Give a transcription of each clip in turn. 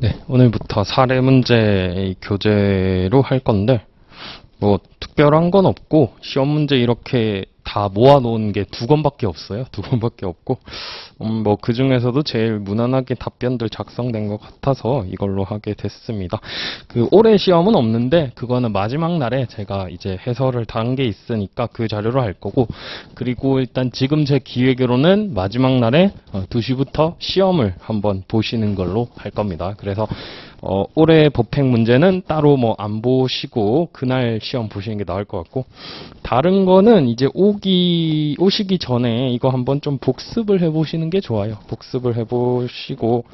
네, 오늘부터 사례 문제 교재로 할 건데, 뭐, 특별한 건 없고, 시험 문제 이렇게 다 모아놓은 게 두 권밖에 없어요. 두 권밖에 없고, 뭐, 그 중에서도 제일 무난하게 답변들 작성된 것 같아서 이걸로 하게 됐습니다. 올해 시험은 없는데, 그거는 마지막 날에 제가 이제 해설을 단 게 있으니까 그 자료로 할 거고, 그리고 일단 지금 제 기획으로는 마지막 날에 2시부터 시험을 한번 보시는 걸로 할 겁니다. 그래서 올해 법행 문제는 따로 뭐 안 보시고 그날 시험 보시는 게 나을 것 같고, 다른 거는 이제 오시기 전에 이거 한번 좀 복습을 해보시는 게 좋아요. 복습을 해보시고,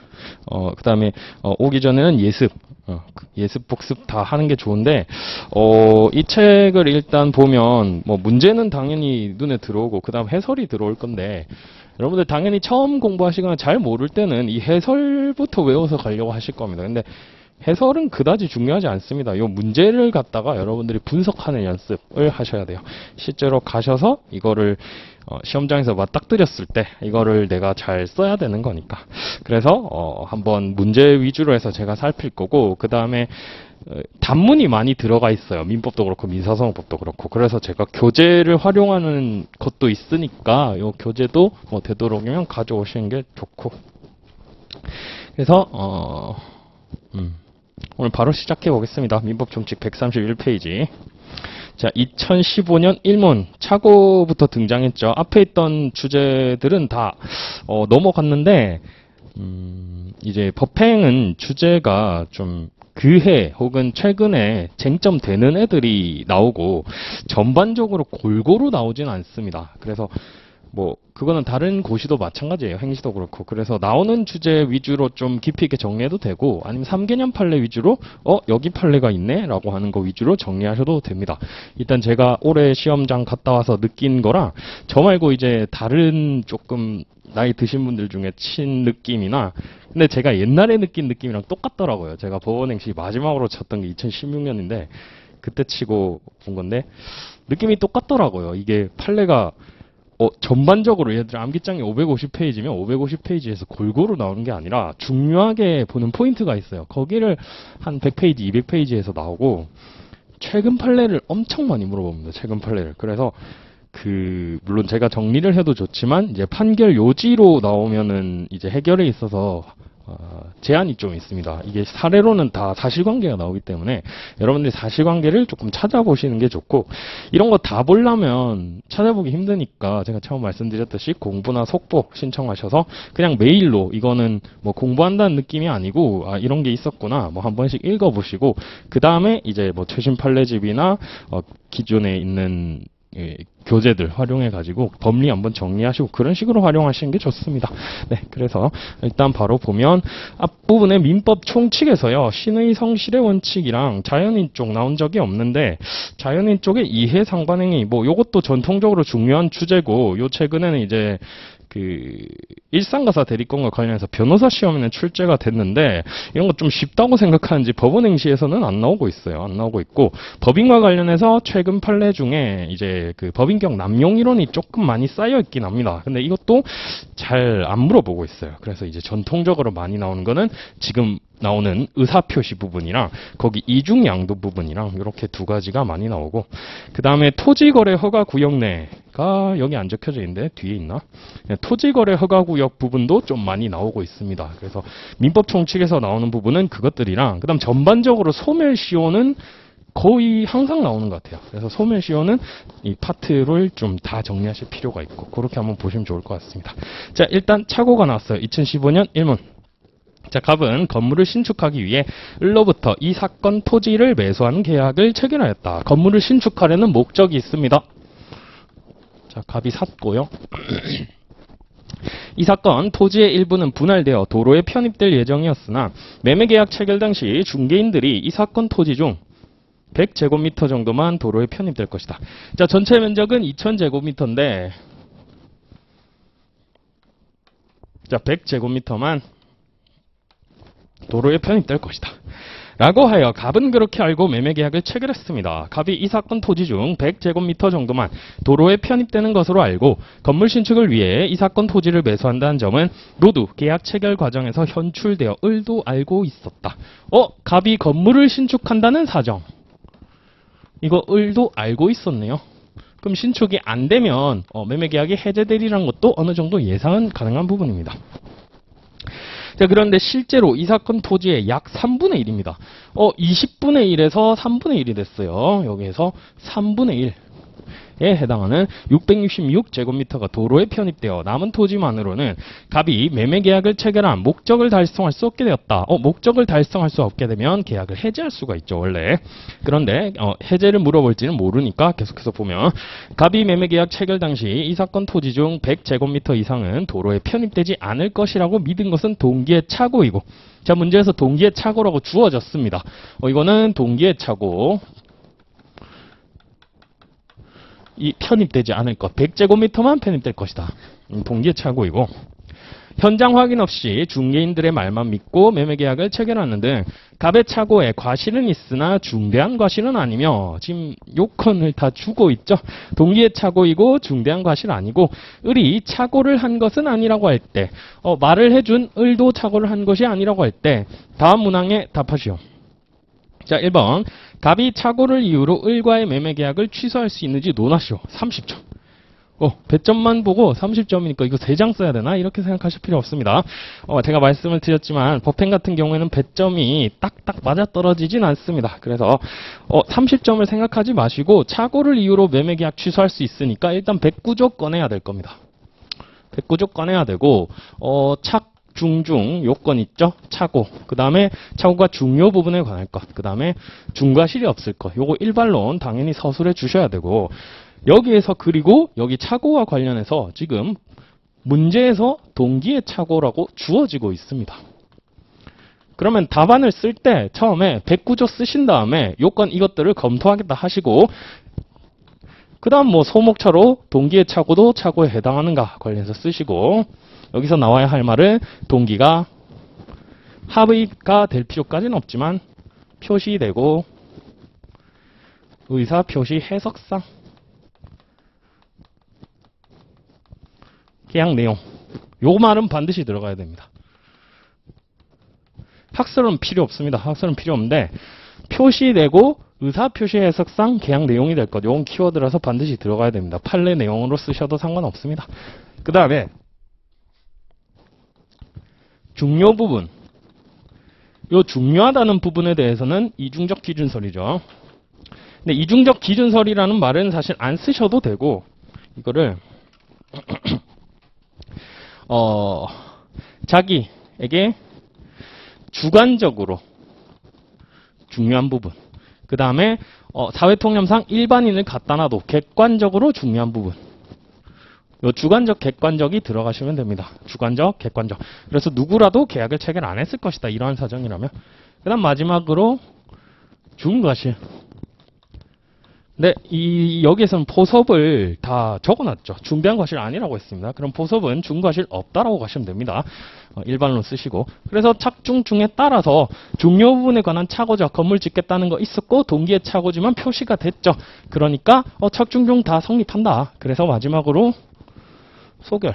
그 다음에 오기 전에는 예습 복습 다 하는 게 좋은데, 이 책을 일단 보면 뭐 문제는 당연히 눈에 들어오고 그 다음 해설이 들어올 건데, 여러분들 당연히 처음 공부하시거나 잘 모를 때는 이 해설부터 외워서 가려고 하실 겁니다. 근데 해설은 그다지 중요하지 않습니다. 이 문제를 갖다가 여러분들이 분석하는 연습을 하셔야 돼요. 실제로 가셔서 이거를 시험장에서 맞닥뜨렸을 때 이거를 내가 잘 써야 되는 거니까. 그래서 한번 문제 위주로 해서 제가 살필 거고, 그 다음에 단문이 많이 들어가 있어요. 민법도 그렇고 민사소송법도 그렇고. 그래서 제가 교재를 활용하는 것도 있으니까 이 교재도 뭐 되도록이면 가져오시는 게 좋고. 그래서 오늘 바로 시작해 보겠습니다. 민법 총칙 131페이지. 자, 2015년 1문 차고부터 등장했죠. 앞에 있던 주제들은 다 넘어갔는데, 이제 법행은 주제가 좀 그해 혹은 최근에 쟁점되는 애들이 나오고 전반적으로 골고루 나오진 않습니다. 그래서 뭐 그거는 다른 고시도 마찬가지예요. 행시도 그렇고. 그래서 나오는 주제 위주로 좀 깊이 있게 정리해도 되고, 아니면 3개년 판례 위주로 여기 판례가 있네 라고 하는 거 위주로 정리하셔도 됩니다. 일단 제가 올해 시험장 갔다 와서 느낀 거랑 저 말고 이제 다른 조금 나이 드신 분들 중에 친 느낌이나, 근데 제가 옛날에 느낀 느낌이랑 똑같더라고요. 제가 법원행시 마지막으로 쳤던 게 2016년인데 그때 치고 본 건데 느낌이 똑같더라고요. 이게 판례가 전반적으로 예를 들어 암기장이 550페이지면 550페이지에서 골고루 나오는 게 아니라 중요하게 보는 포인트가 있어요. 거기를 한 100페이지, 200페이지에서 나오고, 최근 판례를 엄청 많이 물어봅니다. 최근 판례를. 그래서 물론 제가 정리를 해도 좋지만 이제 판결 요지로 나오면은 이제 해결에 있어서 제한이 좀 있습니다. 이게 사례로는 다 사실관계가 나오기 때문에 여러분들이 사실관계를 조금 찾아보시는 게 좋고, 이런 거 다 보려면 찾아보기 힘드니까 제가 처음 말씀드렸듯이 공부나 속보 신청하셔서 그냥 메일로, 이거는 뭐 공부한다는 느낌이 아니고 이런 게 있었구나 뭐 한 번씩 읽어보시고, 그 다음에 이제 뭐 최신 판례집이나 기존에 있는 교재들 활용해가지고 법리 한번 정리하시고 그런 식으로 활용하시는 게 좋습니다. 네, 그래서 일단 바로 보면 앞부분에 민법 총칙에서요, 신의 성실의 원칙이랑 자연인 쪽 나온 적이 없는데, 자연인 쪽에 이해 상반행위, 뭐 요것도 전통적으로 중요한 주제고, 요 최근에는 이제 일상가사 대리권과 관련해서 변호사 시험에는 출제가 됐는데, 이런 거 좀 쉽다고 생각하는지 법원행시에서는 안 나오고 있어요. 안 나오고 있고, 법인과 관련해서 최근 판례 중에 이제 법인격 남용 이론이 조금 많이 쌓여 있긴 합니다. 근데 이것도 잘 안 물어보고 있어요. 그래서 이제 전통적으로 많이 나오는 거는 지금 나오는 의사표시 부분이랑 거기 이중양도 부분이랑 이렇게 두 가지가 많이 나오고, 그 다음에 토지거래 허가구역 내가 여기 안 적혀져 있는데 뒤에 있나? 네, 토지거래 허가구역 부분도 좀 많이 나오고 있습니다. 그래서 민법 총칙에서 나오는 부분은 그것들이랑, 그 다음 전반적으로 소멸시효는 거의 항상 나오는 것 같아요. 그래서 소멸시효는 이 파트를 좀 다 정리하실 필요가 있고, 그렇게 한번 보시면 좋을 것 같습니다. 자, 일단 착오가 나왔어요. 2015년 1문. 자, 갑은 건물을 신축하기 위해 을로부터 이 사건 토지를 매수하는 계약을 체결하였다. 건물을 신축하려는 목적이 있습니다. 자, 갑이 샀고요. 이 사건 토지의 일부는 분할되어 도로에 편입될 예정이었으나 매매계약 체결 당시 중개인들이 이 사건 토지 중 100제곱미터 정도만 도로에 편입될 것이다. 자, 전체 면적은 2000제곱미터인데, 자, 100제곱미터만 도로에 편입될 것이다. 라고 하여 갑은 그렇게 알고 매매계약을 체결했습니다. 갑이 이 사건 토지 중 100제곱미터 정도만 도로에 편입되는 것으로 알고 건물 신축을 위해 이 사건 토지를 매수한다는 점은 모두 계약 체결 과정에서 현출되어 을도 알고 있었다. 갑이 건물을 신축한다는 사정. 이거 을도 알고 있었네요. 그럼 신축이 안 되면 매매계약이 해제되리라는 것도 어느 정도 예상은 가능한 부분입니다. 자, 그런데 실제로 이 사건 토지의 약 3분의 1입니다. 20분의 1에서 3분의 1이 됐어요. 여기에서 3분의 1. 에 해당하는 666제곱미터가 도로에 편입되어 남은 토지만으로는 갑이 매매계약을 체결한 목적을 달성할 수 없게 되었다. 목적을 달성할 수 없게 되면 계약을 해지할 수가 있죠, 원래. 그런데 해제를 물어볼지는 모르니까 계속해서 보면 갑이 매매계약 체결 당시 이 사건 토지 중 100제곱미터 이상은 도로에 편입되지 않을 것이라고 믿은 것은 동기의 착오이고, 자, 문제에서 동기의 착오라고 주어졌습니다. 이거는 동기의 착오. 이 편입되지 않을 것, 100제곱미터만 편입될 것이다. 동기의 착오이고, 현장 확인 없이 중개인들의 말만 믿고 매매계약을 체결하는 등 갑의 착오에 과실은 있으나 중대한 과실은 아니며, 지금 요건을 다 주고 있죠. 동기의 착오이고 중대한 과실 아니고, 을이 착오를 한 것은 아니라고 할 때, 말을 해준 을도 착오를 한 것이 아니라고 할 때 다음 문항에 답하시오. 자, 1번. 갑이 착오를 이유로 을과의 매매계약을 취소할 수 있는지 논하시오. 30점. 배점만 보고 30점이니까 이거 3장 써야 되나? 이렇게 생각하실 필요 없습니다. 제가 말씀을 드렸지만 법행 같은 경우에는 배점이 딱딱 맞아떨어지진 않습니다. 그래서 30점을 생각하지 마시고 착오를 이유로 매매계약 취소할 수 있으니까 일단 109조 꺼내야 될 겁니다. 109조 꺼내야 되고, 중중 요건 있죠? 착오. 그 다음에 착오가 중요 부분에 관할 것. 그 다음에 중과실이 없을 것. 요거 일반론 당연히 서술해 주셔야 되고, 여기에서 그리고 여기 착오와 관련해서 지금 문제에서 동기의 착오라고 주어지고 있습니다. 그러면 답안을 쓸 때 처음에 109조 쓰신 다음에 요건 이것들을 검토하겠다 하시고, 그 다음 소목차로 동기의 착오도 착오에 해당하는가 관련해서 쓰시고, 여기서 나와야 할 말은 동기가 합의가 될 필요까지는 없지만 표시되고 의사 표시 해석상 계약 내용, 요 말은 반드시 들어가야 됩니다. 학설은 필요 없습니다. 학설은 필요 없는데 표시되고 의사 표시 해석상 계약 내용이 될 것, 요건 키워드라서 반드시 들어가야 됩니다. 판례 내용으로 쓰셔도 상관없습니다. 그 다음에 중요 부분, 요 중요하다는 부분에 대해서는 이중적 기준설이죠. 근데 이중적 기준설이라는 말은 사실 안 쓰셔도 되고, 이거를 자기에게 주관적으로 중요한 부분, 그 다음에 사회통념상 일반인을 갖다 놔도 객관적으로 중요한 부분, 요 주관적, 객관적이 들어가시면 됩니다. 주관적, 객관적. 그래서 누구라도 계약을 체결 안 했을 것이다. 이러한 사정이라면. 그 다음 마지막으로 중과실. 네, 여기에서는 포섭을 다 적어놨죠. 중대한 과실 아니라고 했습니다. 그럼 포섭은 중과실 없다라고 가시면 됩니다. 일반론 쓰시고. 그래서 착중중에 따라서 중요 부분에 관한 착오죠. 건물 짓겠다는 거 있었고 동기의 착오지만 표시가 됐죠. 그러니까 착중중 다 성립한다. 그래서 마지막으로 소결.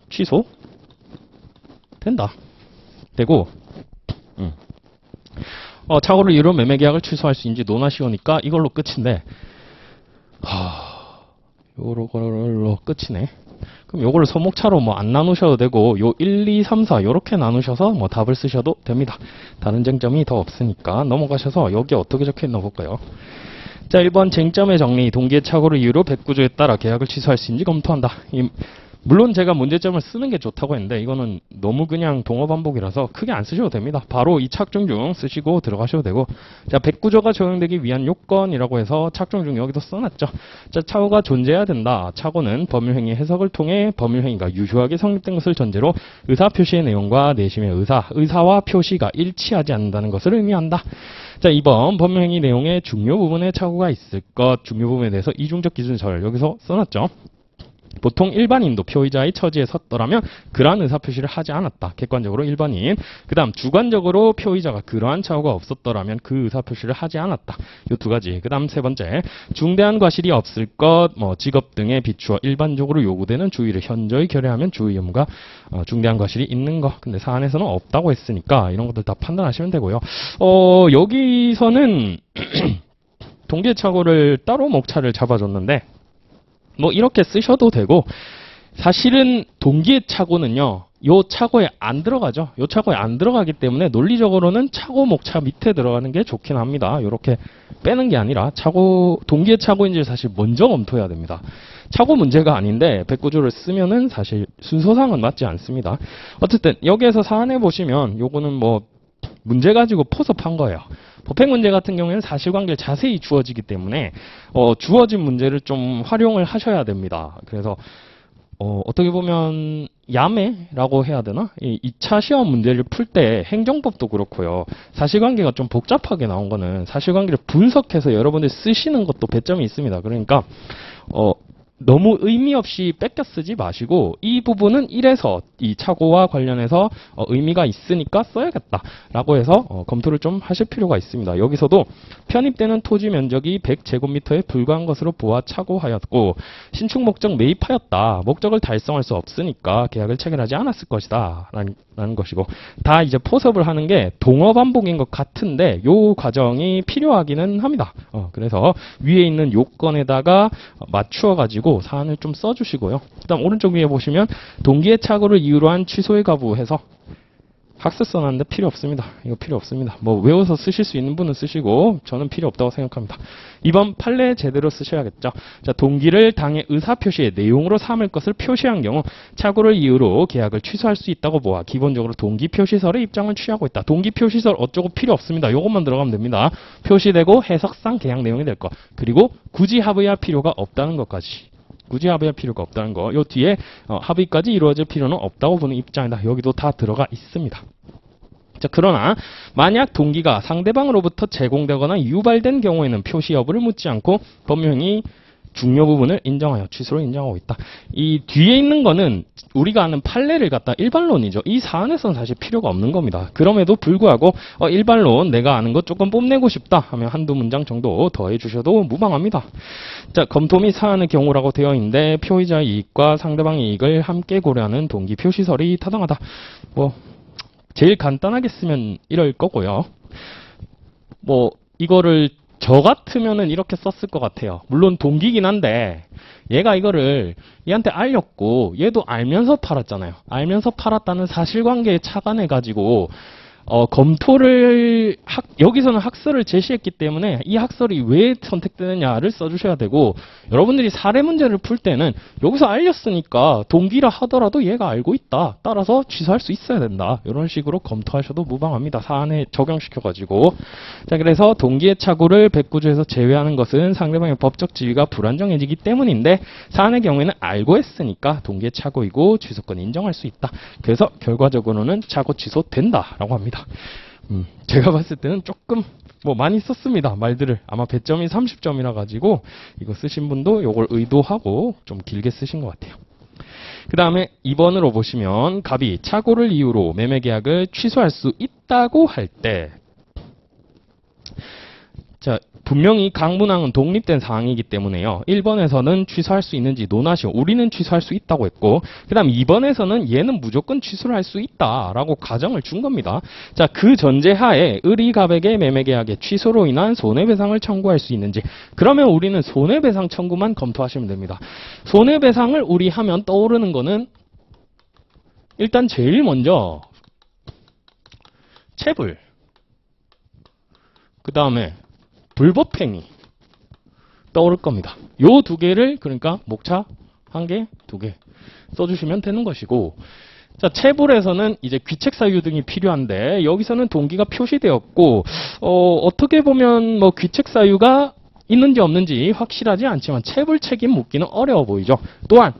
취소 된다. 되고 착오를 이유로 매매계약을 취소할 수 있는지 논하시오니까 이걸로 끝인데, 요걸로 끝이네. 그럼 요걸로 소목차로 안 나누셔도 되고, 요 1, 2, 3, 4 요렇게 나누셔서 답을 쓰셔도 됩니다. 다른 쟁점이 더 없으니까 넘어가셔서 여기 어떻게 적혀있나 볼까요? 자, 1번 쟁점의 정리. 동기의 착오를 이유로 109조에 따라 계약을 취소할 수 있는지 검토한다. 물론 제가 문제점을 쓰는 게 좋다고 했는데 이거는 너무 그냥 동어 반복이라서 크게 안 쓰셔도 됩니다. 바로 이 착중중 쓰시고 들어가셔도 되고, 자, 109조가 적용되기 위한 요건이라고 해서 착중중 여기도 써놨죠. 자, 착오가 존재해야 된다. 착오는 법률행위 해석을 통해 법률행위가 유효하게 성립된 것을 전제로 의사표시의 내용과 내심의 의사와 표시가 일치하지 않는다는 것을 의미한다. 자, 2번 법률행위 내용의 중요 부분에 착오가 있을 것, 중요 부분에 대해서 이중적 기준설 여기서 써놨죠. 보통 일반인도 피의자의 처지에 섰더라면 그러한 의사표시를 하지 않았다. 객관적으로 일반인. 그 다음 주관적으로 피의자가 그러한 착오가 없었더라면 그 의사표시를 하지 않았다. 이 두 가지. 그 다음 세 번째, 중대한 과실이 없을 것, 직업 등에 비추어 일반적으로 요구되는 주의를 현저히 결여하면 주의 의무가 중대한 과실이 있는 거. 근데 사안에서는 없다고 했으니까 이런 것들 다 판단하시면 되고요. 여기서는 동기의 착오를 따로 목차를 잡아줬는데 이렇게 쓰셔도 되고, 사실은 동기의 착오는요, 요 착오에 안 들어가죠. 요 착오에 안 들어가기 때문에 논리적으로는 착오 목차 밑에 들어가는 게 좋긴 합니다. 이렇게 빼는 게 아니라 동기의 착오인지 사실 먼저 검토해야 됩니다. 착오 문제가 아닌데 백구조를 쓰면은 사실 순서상은 맞지 않습니다. 어쨌든 여기에서 사안해 보시면 요거는 문제 가지고 포섭한 거예요. 법행 문제 같은 경우에는 사실관계를 자세히 주어지기 때문에 주어진 문제를 좀 활용을 하셔야 됩니다. 그래서 어떻게 보면 야매라고 해야 되나? 2차 시험 문제를 풀 때 행정법도 그렇고요. 사실관계가 좀 복잡하게 나온 거는 사실관계를 분석해서 여러분들 쓰시는 것도 배점이 있습니다. 그러니까 너무 의미 없이 뺏겨 쓰지 마시고 이 부분은 이래서 이 착오와 관련해서 의미가 있으니까 써야겠다라고 해서 검토를 좀 하실 필요가 있습니다. 여기서도 편입되는 토지 면적이 100제곱미터에 불과한 것으로 보아 착오하였고 신축 목적 매입하였다. 목적을 달성할 수 없으니까 계약을 체결하지 않았을 것이다. 라는 것이고, 다 이제 포섭을 하는 게 동어 반복인 것 같은데 요 과정이 필요하기는 합니다. 그래서 위에 있는 요건에다가 맞추어 가지고 사안을 좀 써주시고요. 그 다음 오른쪽 위에 보시면 동기의 착오를 이유로 한 취소의 가부해서 학습 써놨는데 필요 없습니다. 이거 필요 없습니다. 외워서 쓰실 수 있는 분은 쓰시고 저는 필요 없다고 생각합니다. 2번 판례 제대로 쓰셔야겠죠. 자, 동기를 당의 의사표시의 내용으로 삼을 것을 표시한 경우 착오를 이유로 계약을 취소할 수 있다고 보아 기본적으로 동기표시설의 입장을 취하고 있다. 동기표시설 어쩌고 필요 없습니다. 이것만 들어가면 됩니다. 표시되고 해석상 계약 내용이 될 것. 그리고 굳이 합의할 필요가 없다는 것까지. 굳이 합의할 필요가 없다는 거. 요 뒤에 합의까지 이루어질 필요는 없다고 보는 입장이다. 여기도 다 들어가 있습니다. 자, 그러나 만약 동기가 상대방으로부터 제공되거나 유발된 경우에는 표시 여부를 묻지 않고 법령이 중요 부분을 인정하여 취소를 인정하고 있다. 이 뒤에 있는 거는 우리가 아는 판례를 갖다 일반론이죠. 이 사안에서는 사실 필요가 없는 겁니다. 그럼에도 불구하고 일반론 내가 아는 것 조금 뽐내고 싶다 하면 한두 문장 정도 더해 주셔도 무방합니다. 자, 검토 및 사안의 경우라고 되어 있는데 피의자의 이익과 상대방의 이익을 함께 고려하는 동기 표시설이 타당하다. 제일 간단하게 쓰면 이럴 거고요. 이거를 저 같으면은 이렇게 썼을 것 같아요. 물론 동기긴 한데 얘가 이거를 얘한테 알렸고 얘도 알면서 팔았잖아요. 알면서 팔았다는 사실관계에 착안해가지고 검토를 여기서는 학설을 제시했기 때문에 이 학설이 왜 선택되느냐를 써주셔야 되고, 여러분들이 사례 문제를 풀 때는 여기서 알렸으니까 동기라 하더라도 얘가 알고 있다. 따라서 취소할 수 있어야 된다. 이런 식으로 검토하셔도 무방합니다. 사안에 적용시켜가지고. 자, 그래서 동기의 착오를 백구조에서 제외하는 것은 상대방의 법적 지위가 불안정해지기 때문인데 사안의 경우에는 알고 했으니까 동기의 착오이고 취소권 인정할 수 있다. 그래서 결과적으로는 착오 취소된다라고 합니다. 제가 봤을 때는 조금 많이 썼습니다. 말들을. 아마 배점이 30점이라 가지고 이거 쓰신 분도 이걸 의도하고 좀 길게 쓰신 것 같아요. 그 다음에 2번으로 보시면 갑이 착오를 이유로 매매계약을 취소할 수 있다고 할 때, 자, 분명히 강문항은 독립된 사항이기 때문에요. 1번에서는 취소할 수 있는지 논하시오. 우리는 취소할 수 있다고 했고, 그 다음 2번에서는 얘는 무조건 취소를 할 수 있다라고 가정을 준 겁니다. 자, 그 전제하에 을이갑에게 매매계약의 취소로 인한 손해배상을 청구할 수 있는지, 그러면 우리는 손해배상 청구만 검토하시면 됩니다. 손해배상을 우리 하면 떠오르는 거는 일단 제일 먼저 체불, 그 다음에 불법행위 떠오를 겁니다. 요 두 개를 그러니까 목차 한 개, 두 개 써주시면 되는 것이고, 자, 체불에서는 이제 귀책 사유 등이 필요한데 여기서는 동기가 표시되었고 어떻게 보면 귀책 사유가 있는지 없는지 확실하지 않지만 체불 책임 묻기는 어려워 보이죠. 또한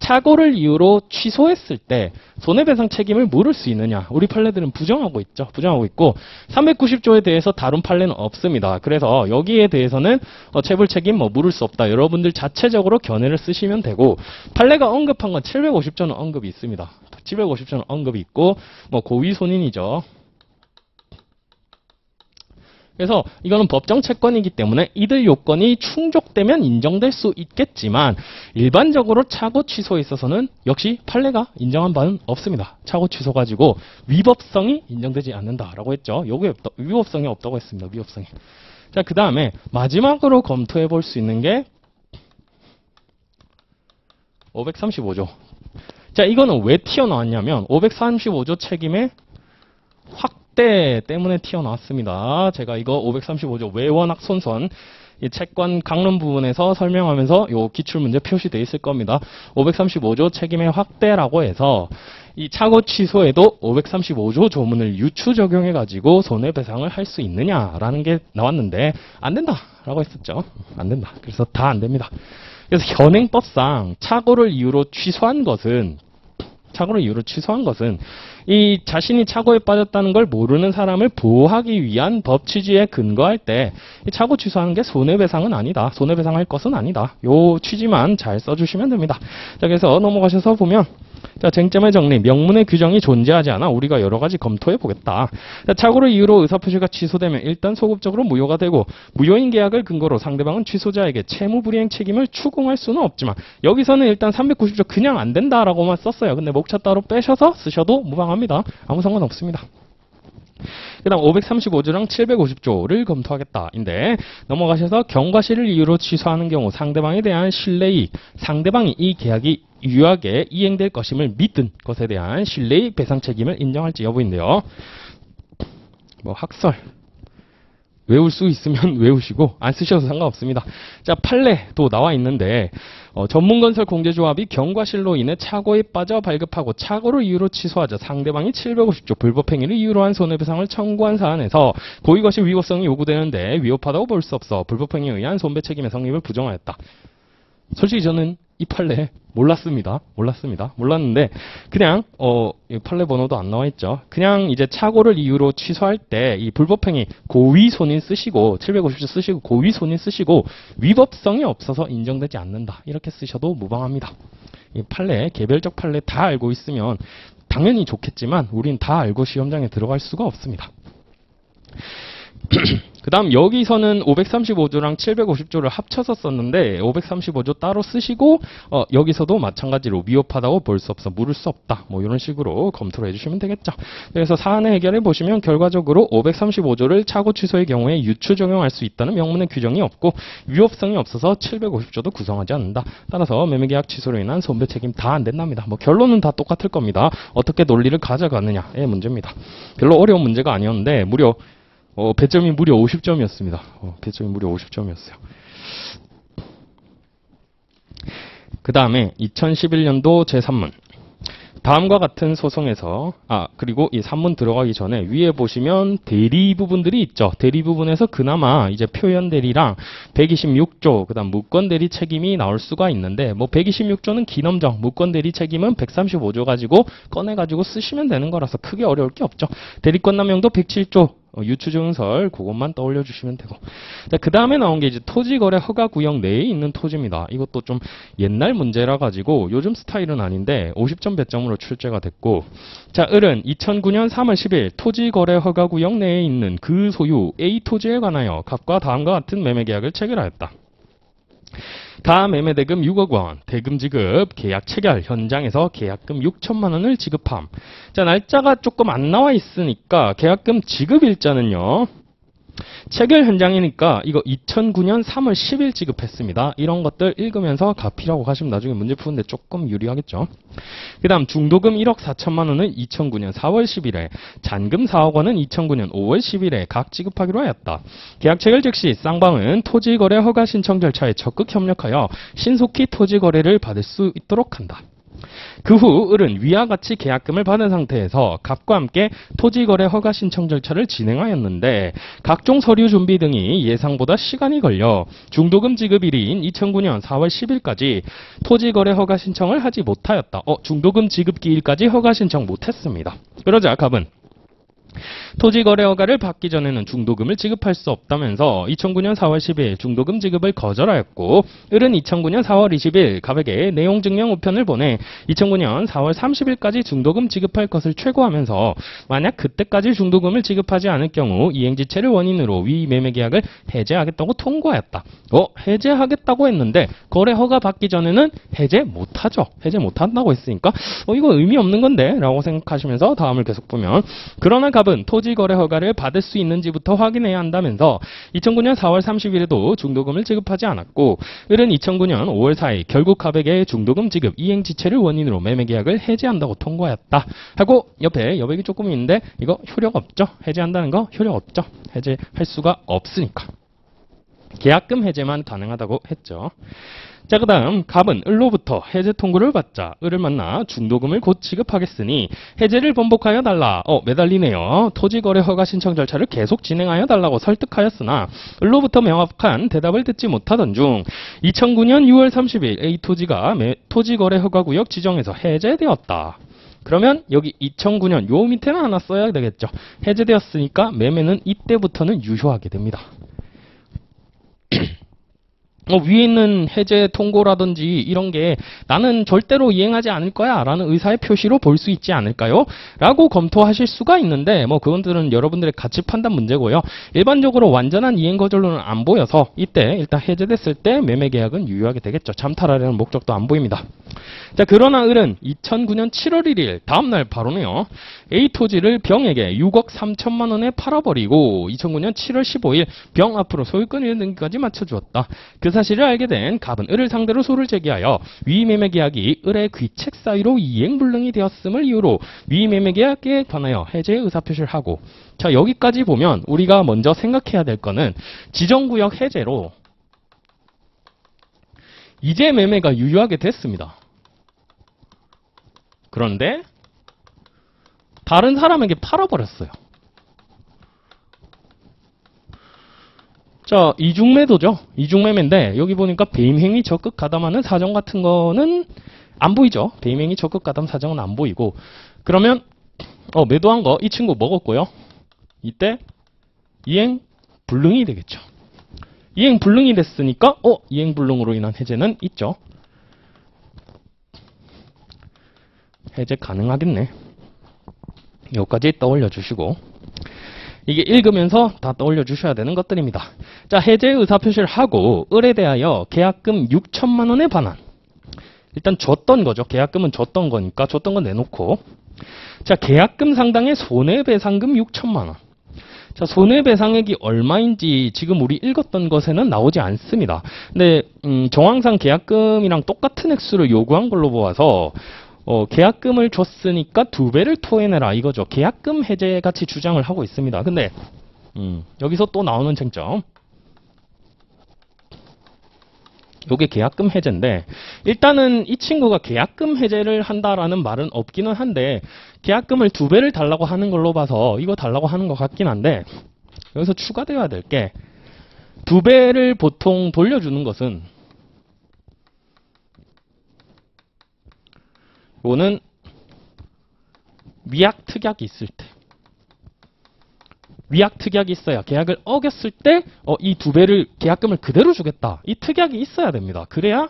착오를 이유로 취소했을 때 손해배상 책임을 물을 수 있느냐? 우리 판례들은 부정하고 있죠. 부정하고 있고 390조에 대해서 다룬 판례는 없습니다. 그래서 여기에 대해서는 체불 책임 물을 수 없다. 여러분들 자체적으로 견해를 쓰시면 되고 판례가 언급한 건 750조는 언급이 있습니다. 750조는 언급이 있고 고의 손인이죠. 그래서 이거는 법정 채권이기 때문에 이들 요건이 충족되면 인정될 수 있겠지만 일반적으로 착오 취소에 있어서는 역시 판례가 인정한 바는 없습니다. 착오 취소 가지고 위법성이 인정되지 않는다라고 했죠. 여기에 위법성이 없다고 했습니다. 위법성이. 자, 그 다음에 마지막으로 검토해 볼 수 있는 게 535조. 자, 이거는 왜 튀어나왔냐면 535조 책임의 확대 때문에 튀어나왔습니다. 제가 이거 535조 외원학 손선 이 채권 강론 부분에서 설명하면서 요 기출문제 표시되어 있을 겁니다. 535조 책임의 확대라고 해서 이 착오 취소에도 535조 조문을 유추 적용해 가지고 손해배상을 할 수 있느냐라는 게 나왔는데 안 된다라고 했었죠. 안 된다. 그래서 다 안 됩니다. 그래서 현행법상 착오를 이유로 취소한 것은 이 자신이 착오에 빠졌다는 걸 모르는 사람을 보호하기 위한 법 취지에 근거할 때 이 착오 취소하는 게 손해배상은 아니다. 손해배상할 것은 아니다. 요 취지만 잘 써주시면 됩니다. 자, 그래서 넘어가셔서 보면 자, 쟁점의 정리, 명문의 규정이 존재하지 않아 우리가 여러 가지 검토해 보겠다. 자, 착오를 이유로 의사표시가 취소되면 일단 소급적으로 무효가 되고 무효인 계약을 근거로 상대방은 취소자에게 채무불이행 책임을 추궁할 수는 없지만 여기서는 일단 390조 그냥 안 된다라고만 썼어요. 근데 목차 따로 빼셔서 쓰셔도 무방합니다. 아무 상관없습니다. 그 다음 535조랑 750조를 검토하겠다인데 넘어가셔서 경과실을 이유로 취소하는 경우 상대방에 대한 신뢰이익, 상대방이 이 계약이 유효하게 이행될 것임을 믿은 것에 대한 신뢰이익 배상 책임을 인정할지 여부인데요. 학설 외울 수 있으면 외우시고 안 쓰셔도 상관없습니다. 자, 판례도 나와 있는데 전문건설 공제조합이 경과실로 인해 착오에 빠져 발급하고 착오를 이유로 취소하자 상대방이 750조 불법행위를 이유로 한 손해배상을 청구한 사안에서 고의 것이 위법성이 요구되는데 위법하다고 볼 수 없어 불법행위에 의한 손배 책임의 성립을 부정하였다. 솔직히 저는 이 판례 몰랐는데 그냥 이 판례 번호도 안 나와 있죠. 그냥 이제 착오를 이유로 취소할 때 이 불법행위 고의 손인 쓰시고 750조 쓰시고 고의 손인 쓰시고 위법성이 없어서 인정되지 않는다. 이렇게 쓰셔도 무방합니다. 이 판례 개별적 판례 다 알고 있으면 당연히 좋겠지만 우린 다 알고 시험장에 들어갈 수가 없습니다. 그 다음 여기서는 535조랑 750조를 합쳐서 썼는데 535조 따로 쓰시고 여기서도 마찬가지로 위법하다고 볼 수 없어 물을 수 없다 이런 식으로 검토를 해주시면 되겠죠. 그래서 사안을 해결해 보시면 결과적으로 535조를 착오 취소의 경우에 유추 적용할 수 있다는 명문의 규정이 없고 위법성이 없어서 750조도 구성하지 않는다. 따라서 매매계약 취소로 인한 손배 책임 다 안 된답니다. 결론은 다 똑같을 겁니다. 어떻게 논리를 가져가느냐의 문제입니다. 별로 어려운 문제가 아니었는데 배점이 무려 50점이었습니다. 배점이 무려 50점이었어요. 그 다음에 2011년도 제3문. 다음과 같은 소송에서 그리고 이 산문 들어가기 전에 위에 보시면 대리 부분들이 있죠. 대리 부분에서 그나마 이제 표현 대리랑 126조 그다음 무권 대리 책임이 나올 수가 있는데 126조는 기넘정, 무권 대리 책임은 135조 가지고 꺼내 가지고 쓰시면 되는 거라서 크게 어려울 게 없죠. 대리권 남용도 107조 유추증설 그것만 떠올려 주시면 되고. 자, 그 다음에 나온 게 이제 토지거래 허가구역 내에 있는 토지입니다. 이것도 좀 옛날 문제라 가지고 요즘 스타일은 아닌데 50점 배점으로 출제가 됐고. 자, 을은 2009년 3월 10일 토지거래 허가구역 내에 있는 그 소유 A 토지에 관하여 각과 다음과 같은 매매계약을 체결하였다. 가 매매대금 6억 원, 대금 지급, 계약 체결, 현장에서 계약금 6천만 원을 지급함. 자, 날짜가 조금 안 나와 있으니까 계약금 지급 일자는요. 체결 현장이니까 이거 2009년 3월 10일 지급했습니다. 이런 것들 읽으면서 가피라고 하시면 나중에 문제 푸는데 조금 유리하겠죠. 그 다음 중도금 1억 4천만 원은 2009년 4월 10일에, 잔금 4억 원은 2009년 5월 10일에 각 지급하기로 하였다. 계약 체결 즉시 쌍방은 토지거래 허가 신청 절차에 적극 협력하여 신속히 토지거래를 받을 수 있도록 한다. 그 후 을은 위와 같이 계약금을 받은 상태에서 갑과 함께 토지거래 허가 신청 절차를 진행하였는데 각종 서류 준비 등이 예상보다 시간이 걸려 중도금 지급일인 2009년 4월 10일까지 토지거래 허가 신청을 하지 못하였다. 중도금 지급 기일까지 허가 신청 못했습니다. 그러자 갑은 토지거래 허가를 받기 전에는 중도금을 지급할 수 없다면서 2009년 4월 10일 중도금 지급을 거절하였고 을은 2009년 4월 20일 갑에게 내용 증명 우편을 보내 2009년 4월 30일까지 중도금 지급할 것을 최고하면서 만약 그때까지 중도금을 지급하지 않을 경우 이행지체를 원인으로 위 매매계약을 해제하겠다고 통고하였다. 해제하겠다고 했는데 거래 허가 받기 전에는 해제 못하죠. 해제 못한다고 했으니까 이거 의미 없는 건데 라고 생각하시면서 다음을 계속 보면 그러나 갑은 토지거래 허가를 받을 수 있는지부터 확인해야 한다면서 2009년 4월 30일에도 중도금을 지급하지 않았고 을은 2009년 5월 4일 결국 갑에게 중도금 지급 이행지체를 원인으로 매매계약을 해제한다고 통고하였다 하고 옆에 여백이 조금 있는데 이거 효력 없죠. 해제한다는 거 효력 없죠. 해제할 수가 없으니까 계약금 해제만 가능하다고 했죠. 자, 그 다음 갑은 을로부터 해제 통고를 받자 을을 만나 중도금을 곧 지급하겠으니 해제를 번복하여 달라. 매달리네요. 토지거래 허가 신청 절차를 계속 진행하여 달라고 설득하였으나 을로부터 명확한 대답을 듣지 못하던 중 2009년 6월 30일 A토지가 토지거래 허가구역 지정에서 해제되었다. 그러면 여기 2009년 요 밑에는 하나 써야 되겠죠. 해제되었으니까 매매는 이때부터는 유효하게 됩니다. 위에 있는 해제 통고라든지 이런 게 나는 절대로 이행하지 않을 거야 라는 의사의 표시로 볼 수 있지 않을까요? 라고 검토하실 수가 있는데 그것들은 여러분들의 가치 판단 문제고요. 일반적으로 완전한 이행 거절로는 안 보여서 이때 일단 해제됐을 때 매매 계약은 유효하게 되겠죠. 잠탈하려는 목적도 안 보입니다. 자, 그러나 을은 2009년 7월 1일 다음날 바로네요. A 토지를 병에게 6억 3천만 원에 팔아버리고 2009년 7월 15일 병 앞으로 소유권 등기까지 맞춰주었다. 그 사실을 알게 된 갑은 을을 상대로 소를 제기하여 위 매매 계약이 을의 귀책 사유로 이행불능이 되었음을 이유로 위 매매 계약에 관하여 해제 의사표시를 하고 자, 여기까지 보면 우리가 먼저 생각해야 될 거는 지정구역 해제로 이제 매매가 유효하게 됐습니다. 그런데 다른 사람에게 팔아버렸어요. 자, 이중매도죠. 이중매매인데 여기 보니까 배임행위 적극 가담하는 사정 같은 거는 안 보이죠. 배임행위 적극 가담 사정은 안 보이고 그러면 매도한 거 이 친구 먹었고요. 이때 이행 불능이 되겠죠. 이행 불능이 됐으니까 이행 불능으로 인한 해제는 있죠. 해제 가능하겠네. 여기까지 떠올려 주시고 이게 읽으면서 다 떠올려 주셔야 되는 것들입니다. 자, 해제 의사표시를 하고 을에 대하여 계약금 6천만 원에 반환. 일단 줬던 거죠. 계약금은 줬던 거니까 줬던 거 내놓고 자, 계약금 상당의 손해배상금 6천만 원. 자, 손해배상액이 얼마인지 지금 우리 읽었던 것에는 나오지 않습니다. 근데 정황상 계약금이랑 똑같은 액수를 요구한 걸로 보아서 계약금을 줬으니까 2배를 토해내라 이거죠. 계약금 해제 같이 주장을 하고 있습니다. 근데 여기서 또 나오는 쟁점. 요게 계약금 해제인데 일단은 이 친구가 계약금 해제를 한다라는 말은 없기는 한데 계약금을 2배를 달라고 하는 걸로 봐서 이거 달라고 하는 것 같긴 한데 여기서 추가되어야 될 게 2배를 보통 돌려주는 것은 이거는 위약 특약이 있을 때 위약 특약이 있어야 계약을 어겼을 때 이 2배를 계약금을 그대로 주겠다. 이 특약이 있어야 됩니다. 그래야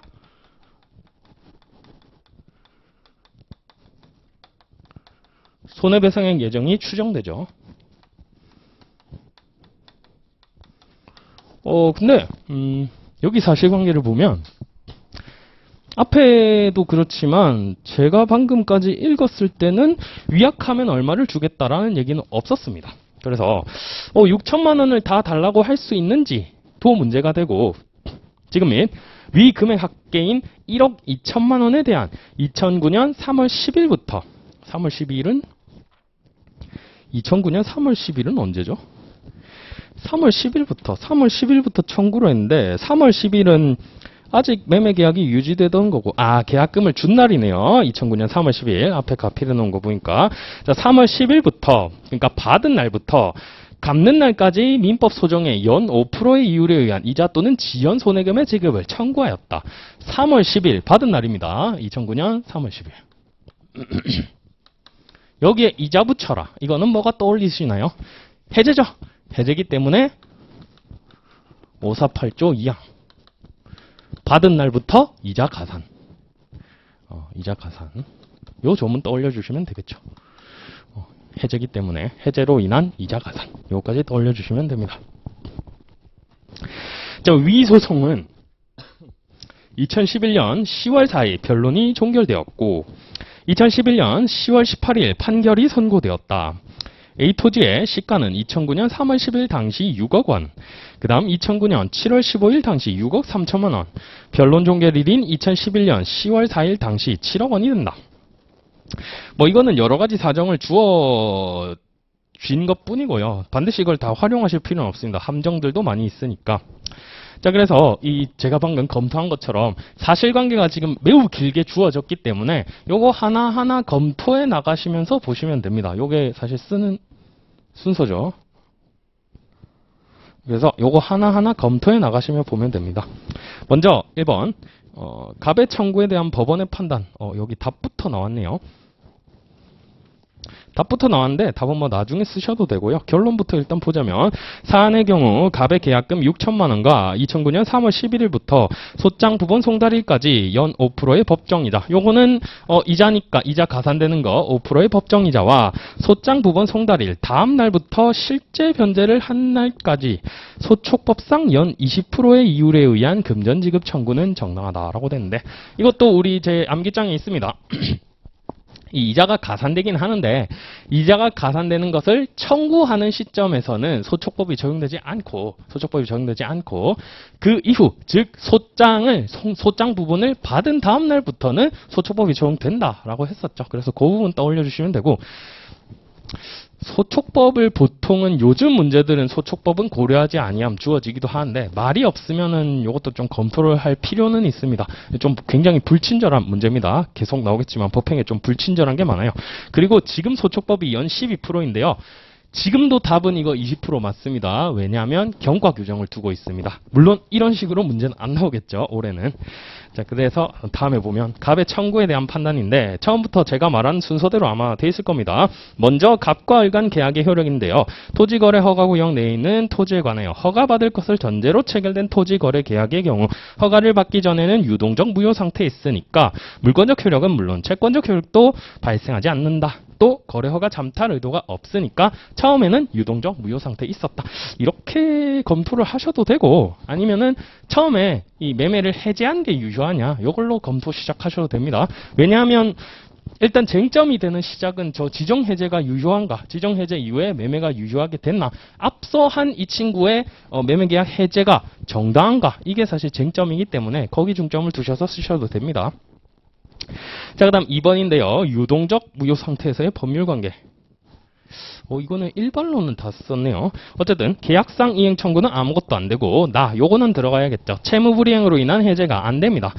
손해배상액 예정이 추정되죠. 근데 여기 사실관계를 보면 앞에도 그렇지만 제가 방금까지 읽었을 때는 위약하면 얼마를 주겠다라는 얘기는 없었습니다. 그래서 6천만 원을 다 달라고 할 수 있는지도 문제가 되고 지금 위 금액 합계인 1억 2천만 원에 대한 2009년 3월 10일부터 3월 12일은 2009년 3월 10일은 언제죠? 3월 10일부터 청구를 했는데 3월 10일은 아직 매매 계약이 유지되던 거고, 계약금을 준 날이네요. 2009년 3월 10일. 앞에 가필해 놓은 거 보니까. 자, 3월 10일부터, 그러니까 받은 날부터 갚는 날까지 민법 소정의 연 5%의 이율에 의한 이자 또는 지연 손해금의 지급을 청구하였다. 3월 10일 받은 날입니다. 2009년 3월 10일. 여기에 이자 붙여라. 이거는 뭐가 떠올리시나요? 해제죠. 해제기 때문에 548조 2항. 받은 날부터 이자 가산. 이자 가산. 요 조문 떠올려 주시면 되겠죠. 해제기 때문에 해제로 인한 이자 가산. 요까지 떠올려 주시면 됩니다. 자, 위 소송은 2011년 10월 4일 변론이 종결되었고 2011년 10월 18일 판결이 선고되었다. A토지의 시가는 2009년 3월 10일 당시 6억 원, 그 다음 2009년 7월 15일 당시 6억 3천만 원, 변론 종결일인 2011년 10월 4일 당시 7억 원이 된다. 뭐 이거는 여러 가지 사정을 주어 쥔 것 뿐이고요. 반드시 이걸 다 활용하실 필요는 없습니다. 함정들도 많이 있으니까. 자, 그래서 제가 방금 검토한 것처럼 사실관계가 지금 매우 길게 주어졌기 때문에 요거 하나하나 검토해 나가시면서 보시면 됩니다. 요게 사실 쓰는 순서죠. 그래서 요거 하나하나 검토해 나가시면 보면 됩니다. 먼저 1번 갑의 청구에 대한 법원의 판단. 여기 답부터 나왔네요. 답부터 나왔는데 답은 뭐 나중에 쓰셔도 되고요. 결론부터 일단 보자면 사안의 경우 갑의 계약금 6천만 원과 2009년 3월 11일부터 소장 부분 송달일까지 연 5%의 법정이자, 요거는 이자니까 이자 가산되는 거 5%의 법정이자와 소장 부분 송달일 다음 날부터 실제 변제를 한 날까지 소촉법상 연 20%의 이율에 의한 금전 지급 청구는 정당하다라고 되는데, 이것도 우리 제 암기장에 있습니다. 이 이자가 가산되긴 하는데 이자가 가산되는 것을 청구하는 시점에서는 소촉법이 적용되지 않고 그 이후, 즉 소장 부분을 받은 다음 날부터는 소촉법이 적용된다라고 했었죠. 그래서 그 부분 떠올려 주시면 되고, 소촉법을 보통은 요즘 문제들은 소촉법은 고려하지 아니함 주어지기도 하는데 말이 없으면은 이것도 좀 검토를 할 필요는 있습니다. 좀 굉장히 불친절한 문제입니다. 계속 나오겠지만 법행에 좀 불친절한 게 많아요. 그리고 지금 소촉법이 연 12%인데요. 지금도 답은 이거 20% 맞습니다. 왜냐하면 경과 규정을 두고 있습니다. 물론 이런 식으로 문제는 안 나오겠죠, 올해는. 자, 그래서 다음에 보면 갑의 청구에 대한 판단인데 처음부터 제가 말한 순서대로 아마 돼 있을 겁니다. 먼저 갑과 을 간 계약의 효력인데요. 토지거래 허가구역 내에 있는 토지에 관하여 허가받을 것을 전제로 체결된 토지거래 계약의 경우 허가를 받기 전에는 유동적 무효 상태에 있으니까 물권적 효력은 물론 채권적 효력도 발생하지 않는다. 또 거래허가 잠탈 의도가 없으니까 처음에는 유동적 무효 상태에 있었다. 이렇게 검토를 하셔도 되고, 아니면은 처음에 이 매매를 해제한 게 유효하냐, 이걸로 검토 시작하셔도 됩니다. 왜냐하면 일단 쟁점이 되는 시작은 저 지정해제가 유효한가, 지정해제 이후에 매매가 유효하게 됐나, 앞서 한 이 친구의 매매계약 해제가 정당한가, 이게 사실 쟁점이기 때문에 거기 중점을 두셔서 쓰셔도 됩니다. 자, 그 다음 2번인데요. 유동적 무효 상태에서의 법률관계. 이거는 일반론은 다 썼네요. 어쨌든 계약상 이행 청구는 아무것도 안 되고 요거는 들어가야겠죠. 채무불이행으로 인한 해제가 안 됩니다.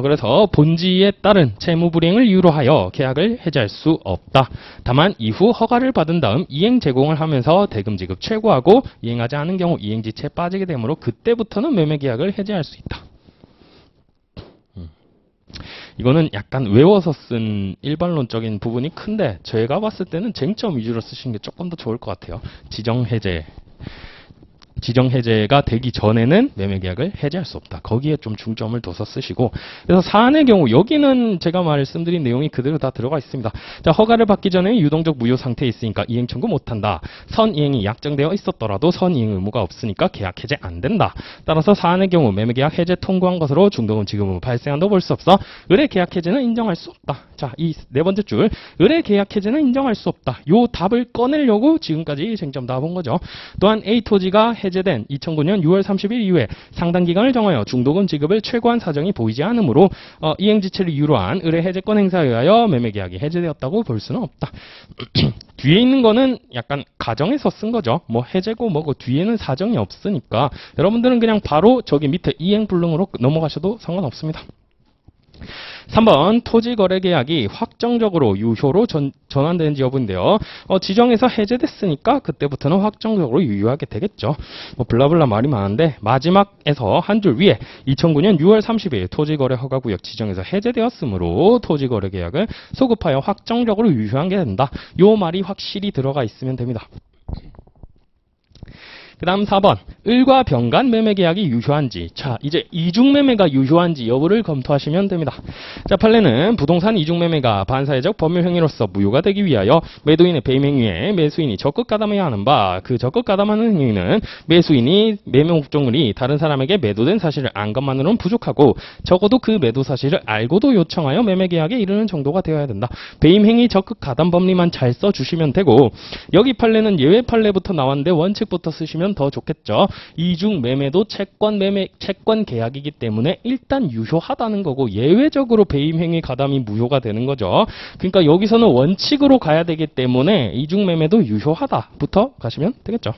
그래서 본지에 따른 채무불이행을 이유로 하여 계약을 해제할 수 없다. 다만 이후 허가를 받은 다음 이행 제공을 하면서 대금 지급 최고하고 이행하지 않은 경우 이행지체에 빠지게 되므로 그때부터는 매매계약을 해제할 수 있다. 이거는 약간 외워서 쓴 일반론적인 부분이 큰데 제가 봤을 때는 쟁점 위주로 쓰시는 게 조금 더 좋을 것 같아요. 지정해제가 되기 전에는 매매계약을 해제할 수 없다. 거기에 좀 중점을 둬서 쓰시고, 그래서 사안의 경우 여기는 제가 말씀드린 내용이 그대로 다 들어가 있습니다. 자, 허가를 받기 전에 유동적 무효 상태에 있으니까 이행 청구 못한다. 선이행이 약정되어 있었더라도 선이행 의무가 없으니까 계약 해제 안 된다. 따라서 사안의 경우 매매계약 해제 통고한 것으로 중도금 지급 의무 발생한다고 볼 수 없어. 의뢰 계약 해제는 인정할 수 없다. 자, 이 네 번째 줄, 의뢰 계약 해제는 인정할 수 없다. 요 답을 꺼내려고 지금까지 쟁점 다 본 거죠. 또한 A 토지가 해제된 2009년 6월 30일 이후에 상당 기간을 정하여 중도금 지급을 최고한 사정이 보이지 않으므로 이행지체를 이유로 한 의뢰 해제권 행사에 의하여 매매계약이 해제되었다고 볼 수는 없다. 뒤에 있는 거는 약간 가정에서 쓴 거죠. 뭐 해제고 뭐고 뒤에는 사정이 없으니까 여러분들은 그냥 바로 저기 밑에 이행불능으로 넘어가셔도 상관없습니다. 3번 토지거래계약이 확정적으로 유효로 전환되는지 여부인데요. 지정에서 해제됐으니까 그때부터는 확정적으로 유효하게 되겠죠. 뭐 블라블라 말이 많은데 마지막에서 한 줄 위에 2009년 6월 30일 토지거래 허가구역 지정에서 해제되었으므로 토지거래계약을 소급하여 확정적으로 유효한 게 된다. 요 말이 확실히 들어가 있으면 됩니다. 그 다음 4번 을과 병간 매매계약이 유효한지, 자 이제 이중매매가 유효한지 여부를 검토하시면 됩니다. 자 판례는 부동산 이중매매가 반사회적 법률행위로서 무효가 되기 위하여 매도인의 배임행위에 매수인이 적극 가담해야 하는 바, 그 적극 가담하는 행위는 매수인이 매매 목적물이 다른 사람에게 매도된 사실을 안 것만으로는 부족하고 적어도 그 매도 사실을 알고도 요청하여 매매계약에 이르는 정도가 되어야 된다. 배임행위 적극 가담 법리만 잘 써주시면 되고, 여기 판례는 예외 판례부터 나왔는데 원칙부터 쓰시면 더 좋겠죠. 이중 매매도 채권 계약이기 때문에 일단 유효하다는 거고 예외적으로 배임 행위 가담이 무효가 되는 거죠. 그러니까 여기서는 원칙으로 가야 되기 때문에 이중 매매도 유효하다부터 가시면 되겠죠.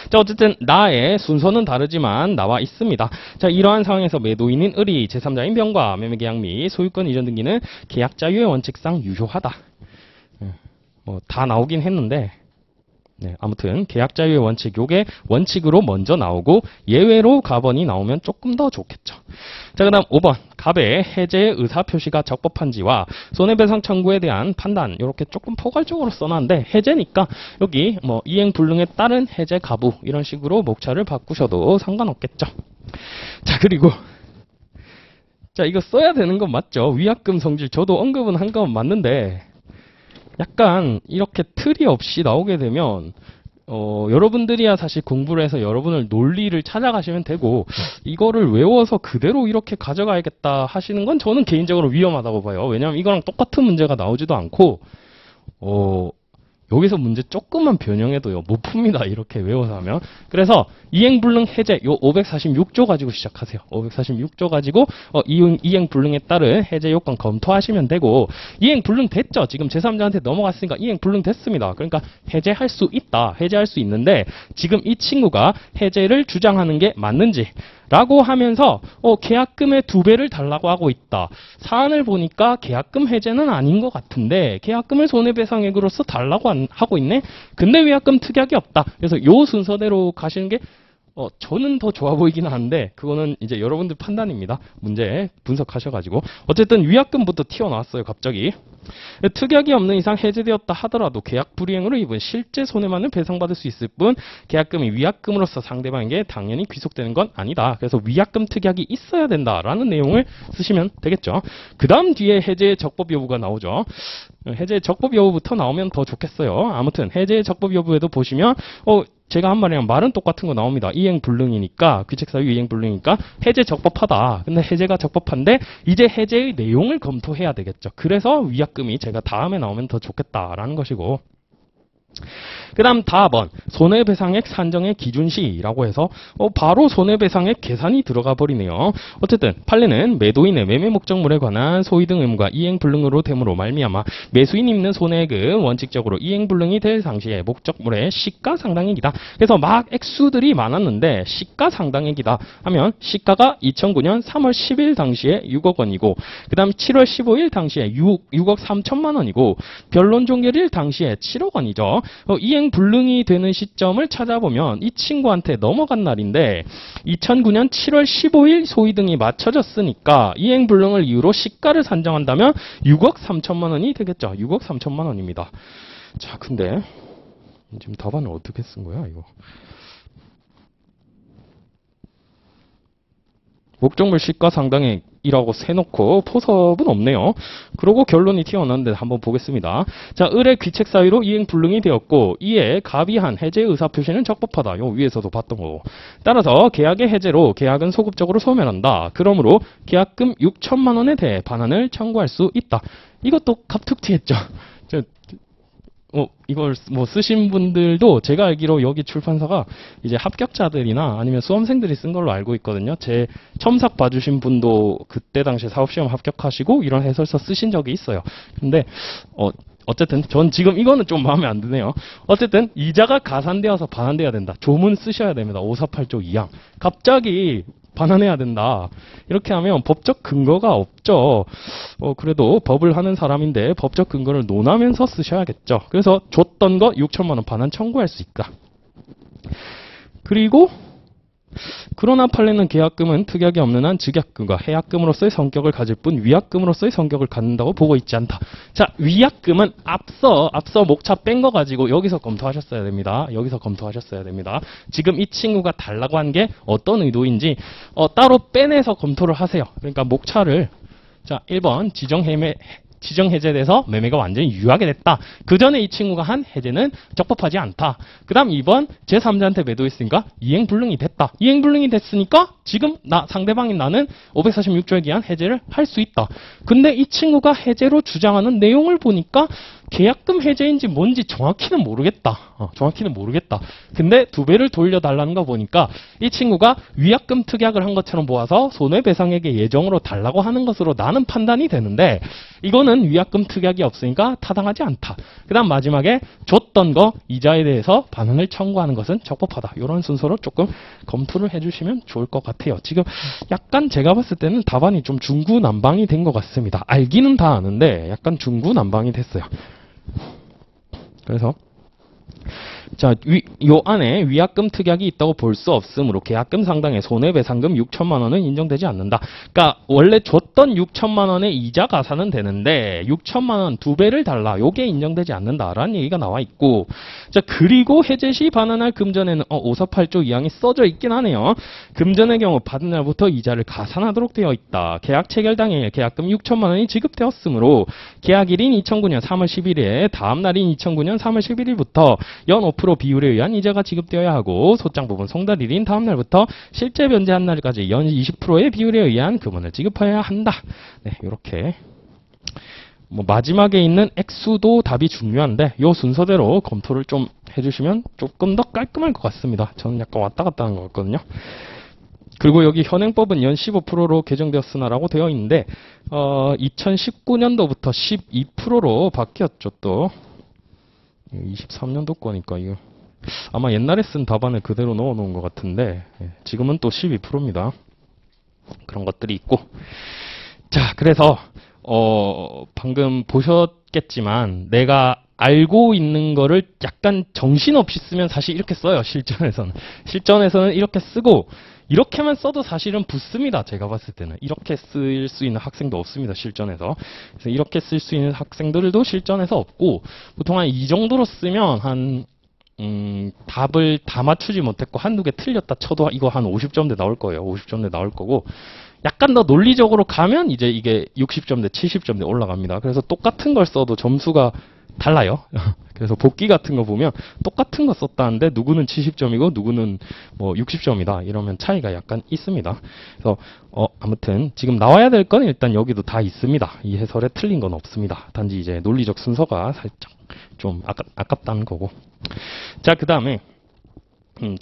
자 어쨌든 나의 순서는 다르지만 나와 있습니다. 자 이러한 상황에서 매도인인 을이 제3자인 병과 매매계약 및 소유권 이전 등기는 계약 자유의 원칙상 유효하다. 뭐 다 나오긴 했는데 네, 아무튼 계약 자유의 원칙, 요게 원칙으로 먼저 나오고 예외로 갑원이 나오면 조금 더 좋겠죠. 자, 그다음 5번 갑의 해제의 의사 표시가 적법한지와 손해배상 청구에 대한 판단, 이렇게 조금 포괄적으로 써놨는데 해제니까 여기 뭐 이행 불능에 따른 해제 가부 이런 식으로 목차를 바꾸셔도 상관없겠죠. 자, 그리고 자 이거 써야 되는 건 맞죠. 위약금 성질 저도 언급은 한 건 맞는데. 약간 이렇게 틀이 없이 나오게 되면 여러분들이야 사실 공부를 해서 여러분을 논리를 찾아가시면 되고 이거를 외워서 그대로 이렇게 가져가야겠다 하시는 건 저는 개인적으로 위험하다고 봐요. 왜냐하면 이거랑 똑같은 문제가 나오지도 않고 여기서 문제 조금만 변형해도요 못 풉니다. 이렇게 외워서 하면. 그래서 이행불능 해제 요 546조 가지고 시작하세요. 546조 가지고 이행불능에 따른 해제 요건 검토하시면 되고, 이행불능 됐죠. 지금 제3자한테 넘어갔으니까 이행불능 됐습니다. 그러니까 해제할 수 있다. 해제할 수 있는데 지금 이 친구가 해제를 주장하는 게 맞는지 라고 하면서 계약금의 2배를 달라고 하고 있다. 사안을 보니까 계약금 해제는 아닌 것 같은데 계약금을 손해배상액으로서 달라고 하고 있네. 근데 위약금 특약이 없다. 그래서 요 순서대로 가시는 게 저는 더 좋아 보이긴 하는데 그거는 이제 여러분들 판단입니다. 문제 분석하셔가지고 어쨌든 위약금부터 튀어나왔어요. 갑자기. 특약이 없는 이상 해제되었다 하더라도 계약 불이행으로 입은 실제 손해만을 배상받을 수 있을 뿐 계약금이 위약금으로서 상대방에게 당연히 귀속되는 건 아니다. 그래서 위약금 특약이 있어야 된다라는 내용을 쓰시면 되겠죠. 그 다음 뒤에 해제의 적법 여부가 나오죠. 해제의 적법 여부부터 나오면 더 좋겠어요. 아무튼 해제의 적법 여부에도 보시면 제가 한 말이랑 말은 똑같은 거 나옵니다. 이행불능이니까, 귀책사유 이행불능이니까 해제 적법하다. 근데 해제가 적법한데 이제 해제의 내용을 검토해야 되겠죠. 그래서 위약금이 제가 다음에 나오면 더 좋겠다라는 것이고, 그 다음 4번 손해배상액 산정의 기준시라고 해서 바로 손해배상액 계산이 들어가 버리네요. 어쨌든 판례는 매도인의 매매 목적물에 관한 소위 등 의무가 이행불능으로 됨으로 말미암아 매수인이 입는 손해액은 원칙적으로 이행불능이 될 당시에 목적물의 시가 상당액이다. 그래서 막 액수들이 많았는데 시가 상당액이다 하면 시가가 2009년 3월 10일 당시에 6억 원이고 그 다음 7월 15일 당시에 6억 3천만 원이고 변론 종결일 당시에 7억 원이죠. 이행불능이 되는 시점을 찾아보면 이 친구한테 넘어간 날인데 2009년 7월 15일 소위등이 맞춰졌으니까 이행불능을 이유로 시가를 산정한다면 6억 3천만 원이 되겠죠. 6억 3천만 원입니다. 자, 근데 지금 답안을 어떻게 쓴 거야 이거? 목적물 시가 상당액이라고 세놓고 포섭은 없네요. 그러고 결론이 튀어나왔는데 한번 보겠습니다. 자, 을의 귀책 사유로 이행불능이 되었고 이에 갑이한 해제 의사 표시는 적법하다. 요 위에서도 봤던 거고. 따라서 계약의 해제로 계약은 소급적으로 소멸한다. 그러므로 계약금 6천만 원에 대해 반환을 청구할 수 있다. 이것도 갑툭튀했죠. 이걸 뭐 쓰신 분들도 제가 알기로 여기 출판사가 이제 합격자들이나 아니면 수험생들이 쓴 걸로 알고 있거든요. 제 첨삭 봐주신 분도 그때 당시에 사법시험 합격하시고 이런 해설서 쓰신 적이 있어요. 근데 어쨌든 전 지금 이거는 좀 마음에 안 드네요. 어쨌든 이자가 가산되어서 반환돼야 된다. 조문 쓰셔야 됩니다. 548조 2항. 갑자기 반환해야 된다. 이렇게 하면 법적 근거가 없죠. 그래도 법을 하는 사람인데 법적 근거를 논하면서 쓰셔야겠죠. 그래서 줬던 거 6천만 원 반환 청구할 수 있다. 그리고 그러나 판례는 계약금은 특약이 없는 한 즉약금과 해약금으로서의 성격을 가질 뿐 위약금으로서의 성격을 갖는다고 보고 있지 않다. 자, 위약금은 앞서 목차 뺀 거 가지고 여기서 검토하셨어야 됩니다. 여기서 검토하셨어야 됩니다. 지금 이 친구가 달라고 한 게 어떤 의도인지 따로 빼내서 검토를 하세요. 그러니까 목차를 자 1번 지정 해제돼서 매매가 완전히 유효하게 됐다. 그 전에 이 친구가 한 해제는 적법하지 않다. 그 다음 2번 제3자한테 매도했으니까 이행불능이 됐다. 이행불능이 됐으니까 지금 상대방인 나는 546조에 기한 해제를 할 수 있다. 근데 이 친구가 해제로 주장하는 내용을 보니까 계약금 해제인지 뭔지 정확히는 모르겠다. 정확히는 모르겠다. 근데 2배를 돌려달라는 거 보니까 이 친구가 위약금 특약을 한 것처럼 보아서 손해배상액의 예정으로 달라고 하는 것으로 나는 판단이 되는데 이거는 위약금 특약이 없으니까 타당하지 않다. 그 다음 마지막에 줬던 거 이자에 대해서 반환을 청구하는 것은 적법하다. 이런 순서로 조금 검토를 해주시면 좋을 것 같아요. 지금 약간 제가 봤을 때는 답안이 좀 중구난방이 된 것 같습니다. 알기는 다 아는데 약간 중구난방이 됐어요. 그래서 자, 요 안에 위약금 특약이 있다고 볼 수 없으므로 계약금 상당의 손해배상금 6천만 원은 인정되지 않는다. 그러니까 원래 줬던 6천만 원의 이자 가산은 되는데 6천만 원 2배를 달라. 요게 인정되지 않는다라는 얘기가 나와 있고 자, 그리고 해제 시 반환할 금전에는 548조 2항이 써져 있긴 하네요. 금전의 경우 받은 날부터 이자를 가산하도록 되어 있다. 계약 체결 당일 계약금 6천만 원이 지급되었으므로 계약일인 2009년 3월 11일에 다음 날인 2009년 3월 11일부터 연 5% 비율에 의한 이자가 지급되어야 하고 소장 부분 송달일인 다음 날부터 실제 변제한 날까지 연 20%의 비율에 의한 금원을 지급해야 한다. 네, 이렇게 마지막에 있는 액수도 답이 중요한데 이 순서대로 검토를 좀 해주시면 조금 더 깔끔할 것 같습니다. 저는 약간 왔다 갔다 하는 것 같거든요. 그리고 여기 현행법은 연 15%로 개정되었으나라고 되어 있는데 2019년도부터 12%로 바뀌었죠. 또 23년도 거니까 이거 아마 옛날에 쓴 답안을 그대로 넣어 놓은 것 같은데 지금은 또 12%입니다. 그런 것들이 있고 자, 그래서 방금 보셨겠지만 내가 알고 있는 거를 약간 정신없이 쓰면 사실 이렇게 써요. 실전에서는 이렇게 쓰고 이렇게만 써도 사실은 붙습니다. 제가 봤을 때는 이렇게 쓸 수 있는 학생도 없습니다. 실전에서. 그래서 이렇게 쓸 수 있는 학생들도 실전에서 없고 보통 한 이 정도로 쓰면 한 답을 다 맞추지 못했고 한두 개 틀렸다 쳐도 이거 한 50점대 나올 거예요. 50점대 나올 거고 약간 더 논리적으로 가면 이제 이게 60점대, 70점대 올라갑니다. 그래서 똑같은 걸 써도 점수가 달라요. 그래서 복기 같은 거 보면 똑같은 거 썼다는데 누구는 70점이고 누구는 뭐 60점이다. 이러면 차이가 약간 있습니다. 그래서 아무튼 지금 나와야 될 건 일단 여기도 다 있습니다. 이 해설에 틀린 건 없습니다. 단지 이제 논리적 순서가 살짝 좀 아깝다는 거고. 자, 그 다음에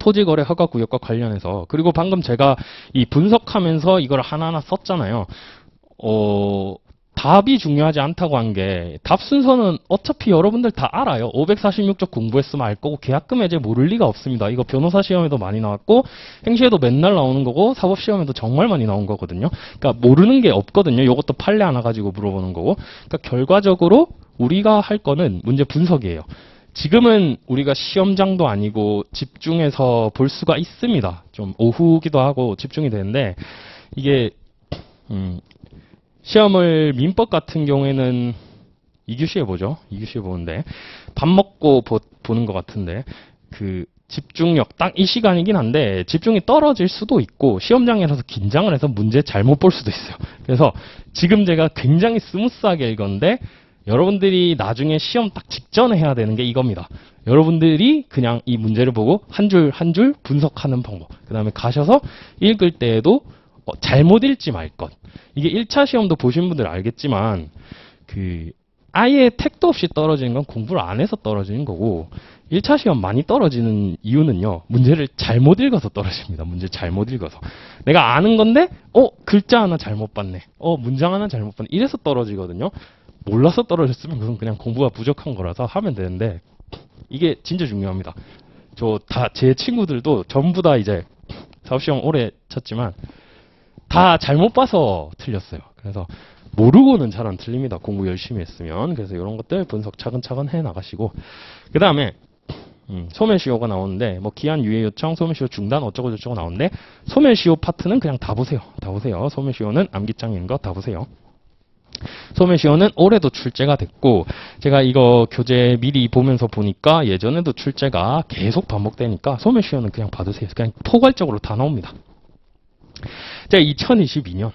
토지거래 허가구역과 관련해서 그리고 방금 제가 이 분석하면서 이걸 하나하나 썼잖아요. 답이 중요하지 않다고 한 게 답 순서는 어차피 여러분들 다 알아요. 546조 공부했으면 알 거고 계약금 해제 모를 리가 없습니다. 이거 변호사 시험에도 많이 나왔고 행시에도 맨날 나오는 거고 사법 시험에도 정말 많이 나온 거거든요. 그러니까 모르는 게 없거든요. 이것도 판례 하나 가지고 물어보는 거고. 그러니까 결과적으로 우리가 할 거는 문제 분석이에요. 지금은 우리가 시험장도 아니고 집중해서 볼 수가 있습니다. 좀 오후기도 하고 집중이 되는데 이게 시험을 민법 같은 경우에는 2교시에 보죠. 2교시에 보는데 밥 먹고 보는 것 같은데 그 집중력 딱 이 시간이긴 한데 집중이 떨어질 수도 있고 시험장이라서 긴장을 해서 문제 잘못 볼 수도 있어요. 그래서 지금 제가 굉장히 스무스하게 읽었는데 여러분들이 나중에 시험 딱 직전에 해야 되는 게 이겁니다. 여러분들이 그냥 이 문제를 보고 한 줄 한 줄 분석하는 방법. 그 다음에 가셔서 읽을 때에도 잘못 읽지 말 것. 이게 1차 시험도 보신 분들 알겠지만 아예 택도 없이 떨어지는 건 공부를 안 해서 떨어지는 거고 1차 시험 많이 떨어지는 이유는요. 문제를 잘못 읽어서 떨어집니다. 문제 잘못 읽어서. 내가 아는 건데 글자 하나 잘못 봤네. 문장 하나 잘못 봤네. 이래서 떨어지거든요. 몰라서 떨어졌으면 그건 그냥 공부가 부족한 거라서 하면 되는데 이게 진짜 중요합니다. 제 친구들도 전부 다 이제 사업시험 오래 쳤지만 다 잘못 봐서 틀렸어요. 그래서 모르고는 잘 안 틀립니다. 공부 열심히 했으면. 그래서 이런 것들 분석 차근차근 해 나가시고 그 다음에 소멸시효가 나오는데 뭐 기한 유예 요청, 소멸시효 중단 어쩌고 저쩌고 나오는데 소멸시효 파트는 그냥 다 보세요. 다 보세요. 소멸시효는 암기장인 거 다 보세요. 소멸시효는 올해도 출제가 됐고 제가 이거 교재 미리 보면서 보니까 예전에도 출제가 계속 반복되니까 소멸시효는 그냥 받으세요. 그냥 포괄적으로 다 나옵니다. 자, 2022년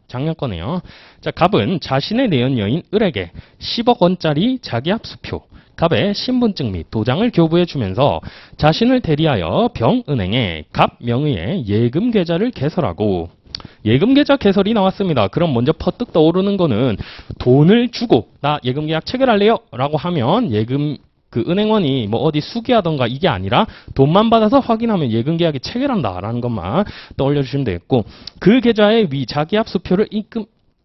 작년 거네요. 자, 갑은 자신의 내연 여인 을에게 10억 원짜리 자기합수표, 갑의 신분증 및 도장을 교부해 주면서 자신을 대리하여 병은행에 갑 명의의 예금 계좌를 개설하고 예금 계좌 개설이 나왔습니다. 그럼 먼저 퍼뜩 떠오르는 거는 돈을 주고 나 예금 계약 체결할래요 라고 하면 예금 은행원이 뭐 어디 수기하던가 이게 아니라 돈만 받아서 확인하면 예금 계약이 체결한다 라는 것만 떠올려 주시면 되겠고 그 계좌에 위 자기합수표를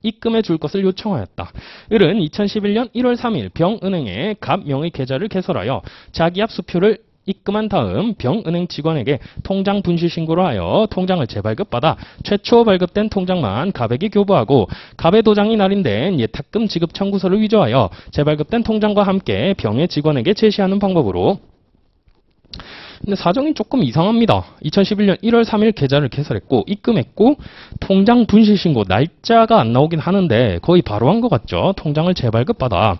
입금해 줄 것을 요청하였다. 을은 2011년 1월 3일 병은행에 갑 명의 계좌를 개설하여 자기합수표를 입금한 다음 병은행 직원에게 통장 분실 신고를 하여 통장을 재발급받아 최초 발급된 통장만 갑에게 교부하고 갑의 도장이 날인된 예탁금 지급 청구서를 위조하여 재발급된 통장과 함께 병의 직원에게 제시하는 방법으로. 근데 사정이 조금 이상합니다. 2011년 1월 3일 계좌를 개설했고 입금했고 통장 분실 신고 날짜가 안 나오긴 하는데 거의 바로 한 것 같죠. 통장을 재발급받아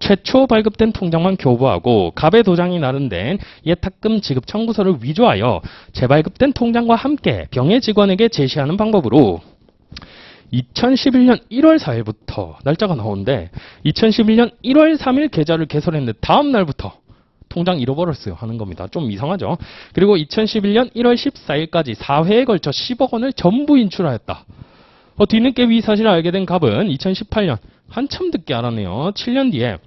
최초 발급된 통장만 교부하고 갑의 도장이 나른된 예탁금 지급 청구서를 위조하여 재발급된 통장과 함께 병의 직원에게 제시하는 방법으로 2011년 1월 4일부터 날짜가 나오는데 2011년 1월 3일 계좌를 개설했는데 다음 날부터 통장 잃어버렸어요 하는 겁니다. 좀 이상하죠. 그리고 2011년 1월 14일까지 4회에 걸쳐 10억 원을 전부 인출하였다. 뒤늦게 위 사실을 알게 된 갑은 2018년 한참 늦게 알았네요. 7년 뒤에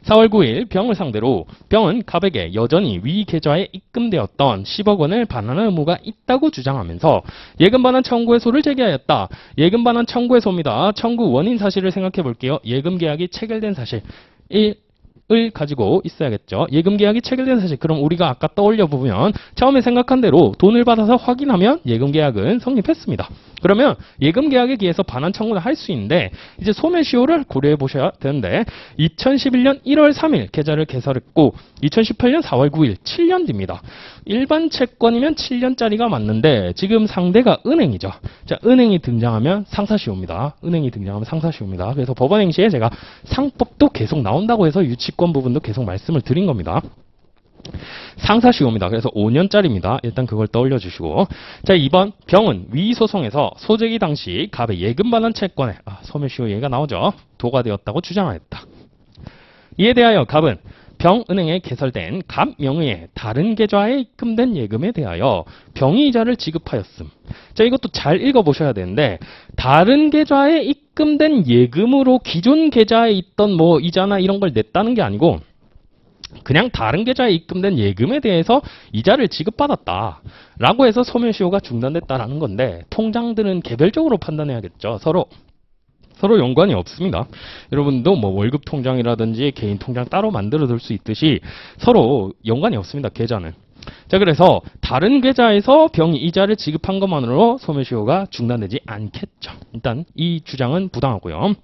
4월 9일 병을 상대로 병은 갑에게 여전히 위 계좌에 입금되었던 10억 원을 반환할 의무가 있다고 주장하면서 예금 반환 청구해소를 제기하였다. 예금 반환 청구해소입니다. 청구 원인 사실을 생각해 볼게요. 예금 계약이 체결된 사실. 1을 가지고 있어야겠죠. 예금 계약이 체결된 사실. 그럼 우리가 아까 떠올려 보면 처음에 생각한 대로 돈을 받아서 확인하면 예금 계약은 성립했습니다. 그러면 예금 계약에 기해서 반환 청구를 할 수 있는데 이제 소멸시효를 고려해 보셔야 되는데 2011년 1월 3일 계좌를 개설했고 2018년 4월 9일 7년 뒤입니다. 일반 채권이면 7년짜리가 맞는데 지금 상대가 은행이죠. 자, 은행이 등장하면 상사시효입니다. 은행이 등장하면 상사시효입니다. 그래서 법원 행시에 제가 상법도 계속 나온다고 해서 유치권 부분도 계속 말씀을 드린 겁니다. 상사시효입니다. 그래서 5년짜리입니다. 일단 그걸 떠올려 주시고 자, 2번 병은 위 소송에서 소재기 당시 갑의 예금 반환 채권에 소멸시효 얘기가 나오죠. 도가 되었다고 주장하였다. 이에 대하여 갑은 병은행에 개설된 갑 명의의 다른 계좌에 입금된 예금에 대하여 병이 이자를 지급하였음. 자, 이것도 잘 읽어보셔야 되는데 다른 계좌에 입금된 예금으로 기존 계좌에 있던 뭐 이자나 이런 걸 냈다는 게 아니고 그냥 다른 계좌에 입금된 예금에 대해서 이자를 지급받았다 라고 해서 소멸시효가 중단됐다라는 건데 통장들은 개별적으로 판단해야겠죠. 서로 연관이 없습니다. 여러분도 뭐 월급 통장이라든지 개인 통장 따로 만들어 둘 수 있듯이 서로 연관이 없습니다. 계좌는. 자, 그래서 다른 계좌에서 병이 이자를 지급한 것만으로 소멸시효가 중단되지 않겠죠. 일단 이 주장은 부당하고요.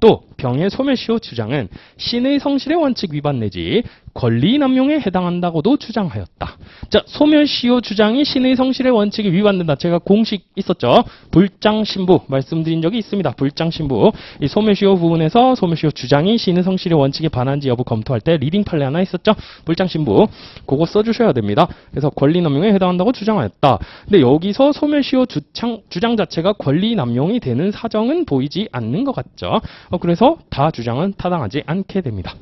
또 병의 소멸시효 주장은 신의 성실의 원칙 위반 내지 권리 남용에 해당한다고도 주장하였다. 자, 소멸시효 주장이 신의 성실의 원칙이 위반된다. 제가 공식 있었죠. 불장신부 말씀드린 적이 있습니다. 불장신부. 이 소멸시효 부분에서 소멸시효 주장이 신의 성실의 원칙에 반한지 여부 검토할 때 리딩 판례 하나 있었죠. 불장신부. 그거 써주셔야 됩니다. 그래서 권리 남용에 해당한다고 주장하였다. 근데 여기서 소멸시효 주장 자체가 권리 남용이 되는 사정은 보이지 않는 것 같죠. 그래서 다 주장은 타당하지 않게 됩니다.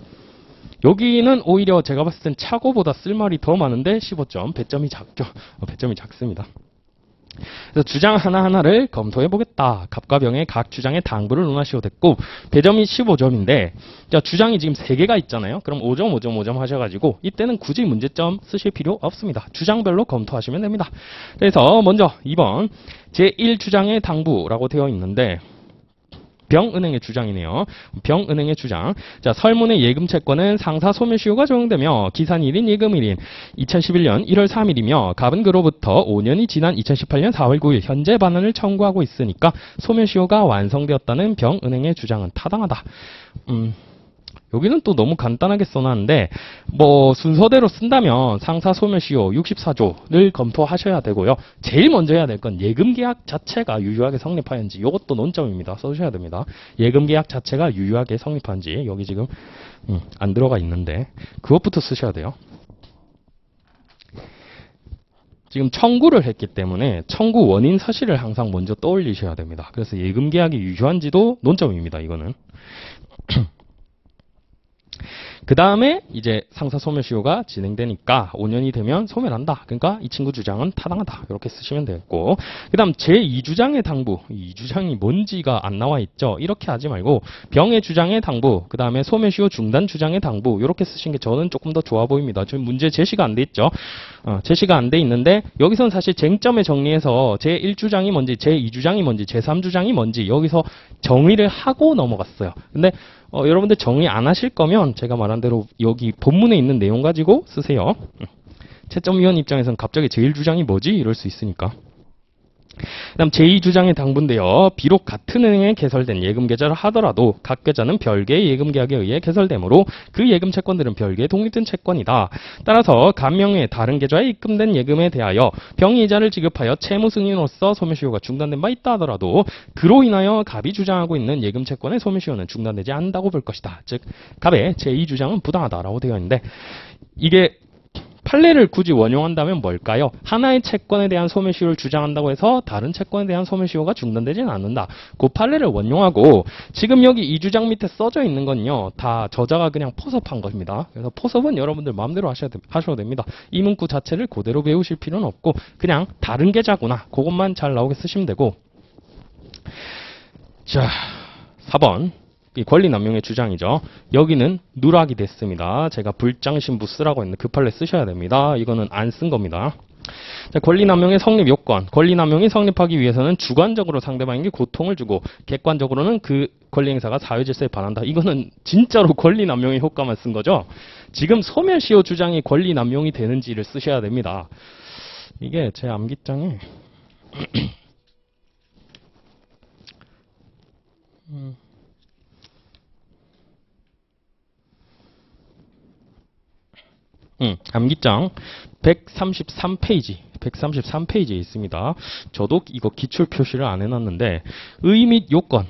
여기는 오히려 제가 봤을 땐 차고보다 쓸 말이 더 많은데 15점, 배점이 작죠. 배점이 작습니다. 그래서 주장 하나하나를 검토해 보겠다. 갑과 병의 각 주장의 당부를 논하시오 됐고, 배점이 15점인데, 자, 주장이 지금 3개가 있잖아요. 그럼 5점, 5점, 5점 하셔가지고, 이때는 굳이 문제점 쓰실 필요 없습니다. 주장별로 검토하시면 됩니다. 그래서 먼저 2번, 제1주장의 당부라고 되어 있는데, 병은행의 주장이네요. 병은행의 주장. 자, 설문의 예금 채권은 상사 소멸시효가 적용되며 기산일인 예금일인 2011년 1월 3일이며 갑은 그로부터 5년이 지난 2018년 4월 9일 현재 반환을 청구하고 있으니까 소멸시효가 완성되었다는 병은행의 주장은 타당하다. 여기는 또 너무 간단하게 써놨는데 뭐 순서대로 쓴다면 상사 소멸시효 64조를 검토하셔야 되고요. 제일 먼저 해야 될 건 예금계약 자체가 유효하게 성립하였는지 이것도 논점입니다. 써주셔야 됩니다. 예금계약 자체가 유효하게 성립하는지 여기 지금 안 들어가 있는데 그것부터 쓰셔야 돼요. 지금 청구를 했기 때문에 청구 원인 사실을 항상 먼저 떠올리셔야 됩니다. 그래서 예금계약이 유효한지도 논점입니다. 이거는. 그 다음에 이제 상사 소멸시효가 진행되니까 5년이 되면 소멸한다. 그러니까 이 친구 주장은 타당하다. 이렇게 쓰시면 되겠고, 그 다음 제2주장의 당부. 이 주장이 뭔지가 안 나와 있죠. 이렇게 하지 말고 병의 주장의 당부, 그 다음에 소멸시효 중단 주장의 당부 이렇게 쓰신 게 저는 조금 더 좋아 보입니다. 지금 문제 제시가 안 돼 있죠. 제시가 안 돼 있는데 여기서는 사실 쟁점에 정리해서 제1주장이 뭔지, 제2주장이 뭔지, 제3주장이 뭔지 여기서 정의를 하고 넘어갔어요. 근데 여러분들 정리 안 하실 거면 제가 말한 대로 여기 본문에 있는 내용 가지고 쓰세요. 채점위원 입장에서는 갑자기 제1주장이 뭐지? 이럴 수 있으니까. 그다음 제2주장의 당부인데요. 비록 같은 은행에 개설된 예금계좌를 하더라도 각 계좌는 별개의 예금계약에 의해 개설되므로 그 예금 채권들은 별개의 독립된 채권이다. 따라서 간명의 다른 계좌에 입금된 예금에 대하여 병이 이자를 지급하여 채무 승인으로서 소멸시효가 중단된 바 있다 하더라도 그로 인하여 갑이 주장하고 있는 예금 채권의 소멸시효는 중단되지 않는다고 볼 것이다. 즉 갑의 제2주장은 부당하다라고 되어 있는데 이게 판례를 굳이 원용한다면 뭘까요? 하나의 채권에 대한 소멸시효를 주장한다고 해서 다른 채권에 대한 소멸시효가 중단되지는 않는다. 그 판례를 원용하고 지금 여기 이 주장 밑에 써져 있는 건요. 다 저자가 그냥 포섭한 것입니다. 그래서 포섭은 여러분들 마음대로 하셔도 됩니다. 이 문구 자체를 그대로 배우실 필요는 없고 그냥 다른 계좌구나. 그것만 잘 나오게 쓰시면 되고. 자, 4번. 권리남용의 주장이죠. 여기는 누락이 됐습니다. 제가 불장신부 쓰라고 했는데 그 판례 쓰셔야 됩니다. 이거는 안 쓴 겁니다. 자, 권리남용의 성립 요건. 권리남용이 성립하기 위해서는 주관적으로 상대방에게 고통을 주고 객관적으로는 그 권리행사가 사회질서에 반한다. 이거는 진짜로 권리남용의 효과만 쓴 거죠. 지금 소멸시효 주장이 권리남용이 되는지를 쓰셔야 됩니다. 이게 제 암기장에 암기장 133페이지에 있습니다. 저도 이거 기출 표시를 안 해놨는데 의 및 요건에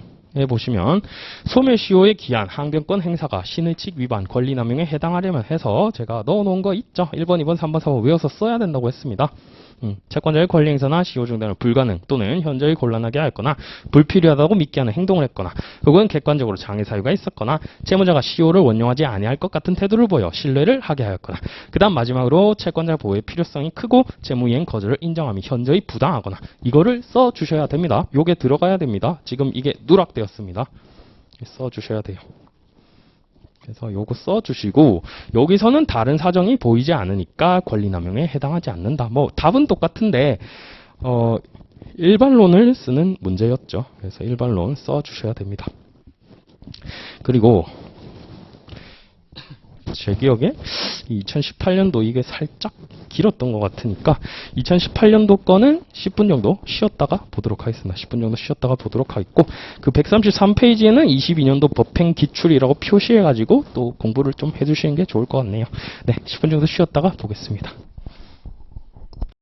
보시면 소멸시효의 기한, 항변권 행사가 신의칙 위반, 권리남용에 해당하려면 해서 제가 넣어놓은 거 있죠. 1번, 2번, 3번, 4번 외워서 써야 된다고 했습니다. 채권자의 권리 행사나 시효 중단을 불가능 또는 현저히 곤란하게 하였거나 불필요하다고 믿게 하는 행동을 했거나 혹은 객관적으로 장애 사유가 있었거나 채무자가 시효를 원용하지 아니할 것 같은 태도를 보여 신뢰를 하게 하였거나 그 다음 마지막으로 채권자 보호의 필요성이 크고 채무이행 거절을 인정함이 현저히 부당하거나 이거를 써주셔야 됩니다. 요게 들어가야 됩니다. 지금 이게 누락되었습니다. 써주셔야 돼요. 그래서 요거 써주시고 여기서는 다른 사정이 보이지 않으니까 권리남용에 해당하지 않는다. 뭐 답은 똑같은데 일반론을 쓰는 문제였죠. 그래서 일반론 써주셔야 됩니다. 그리고 제 기억에 2018년도 이게 살짝 길었던 것 같으니까 2018년도 거는 10분 정도 쉬었다가 보도록 하겠습니다. 10분 정도 쉬었다가 보도록 하겠고 그 133페이지에는 22년도 법행 기출이라고 표시해가지고 또 공부를 좀 해주시는 게 좋을 것 같네요. 네, 10분 정도 쉬었다가 보겠습니다.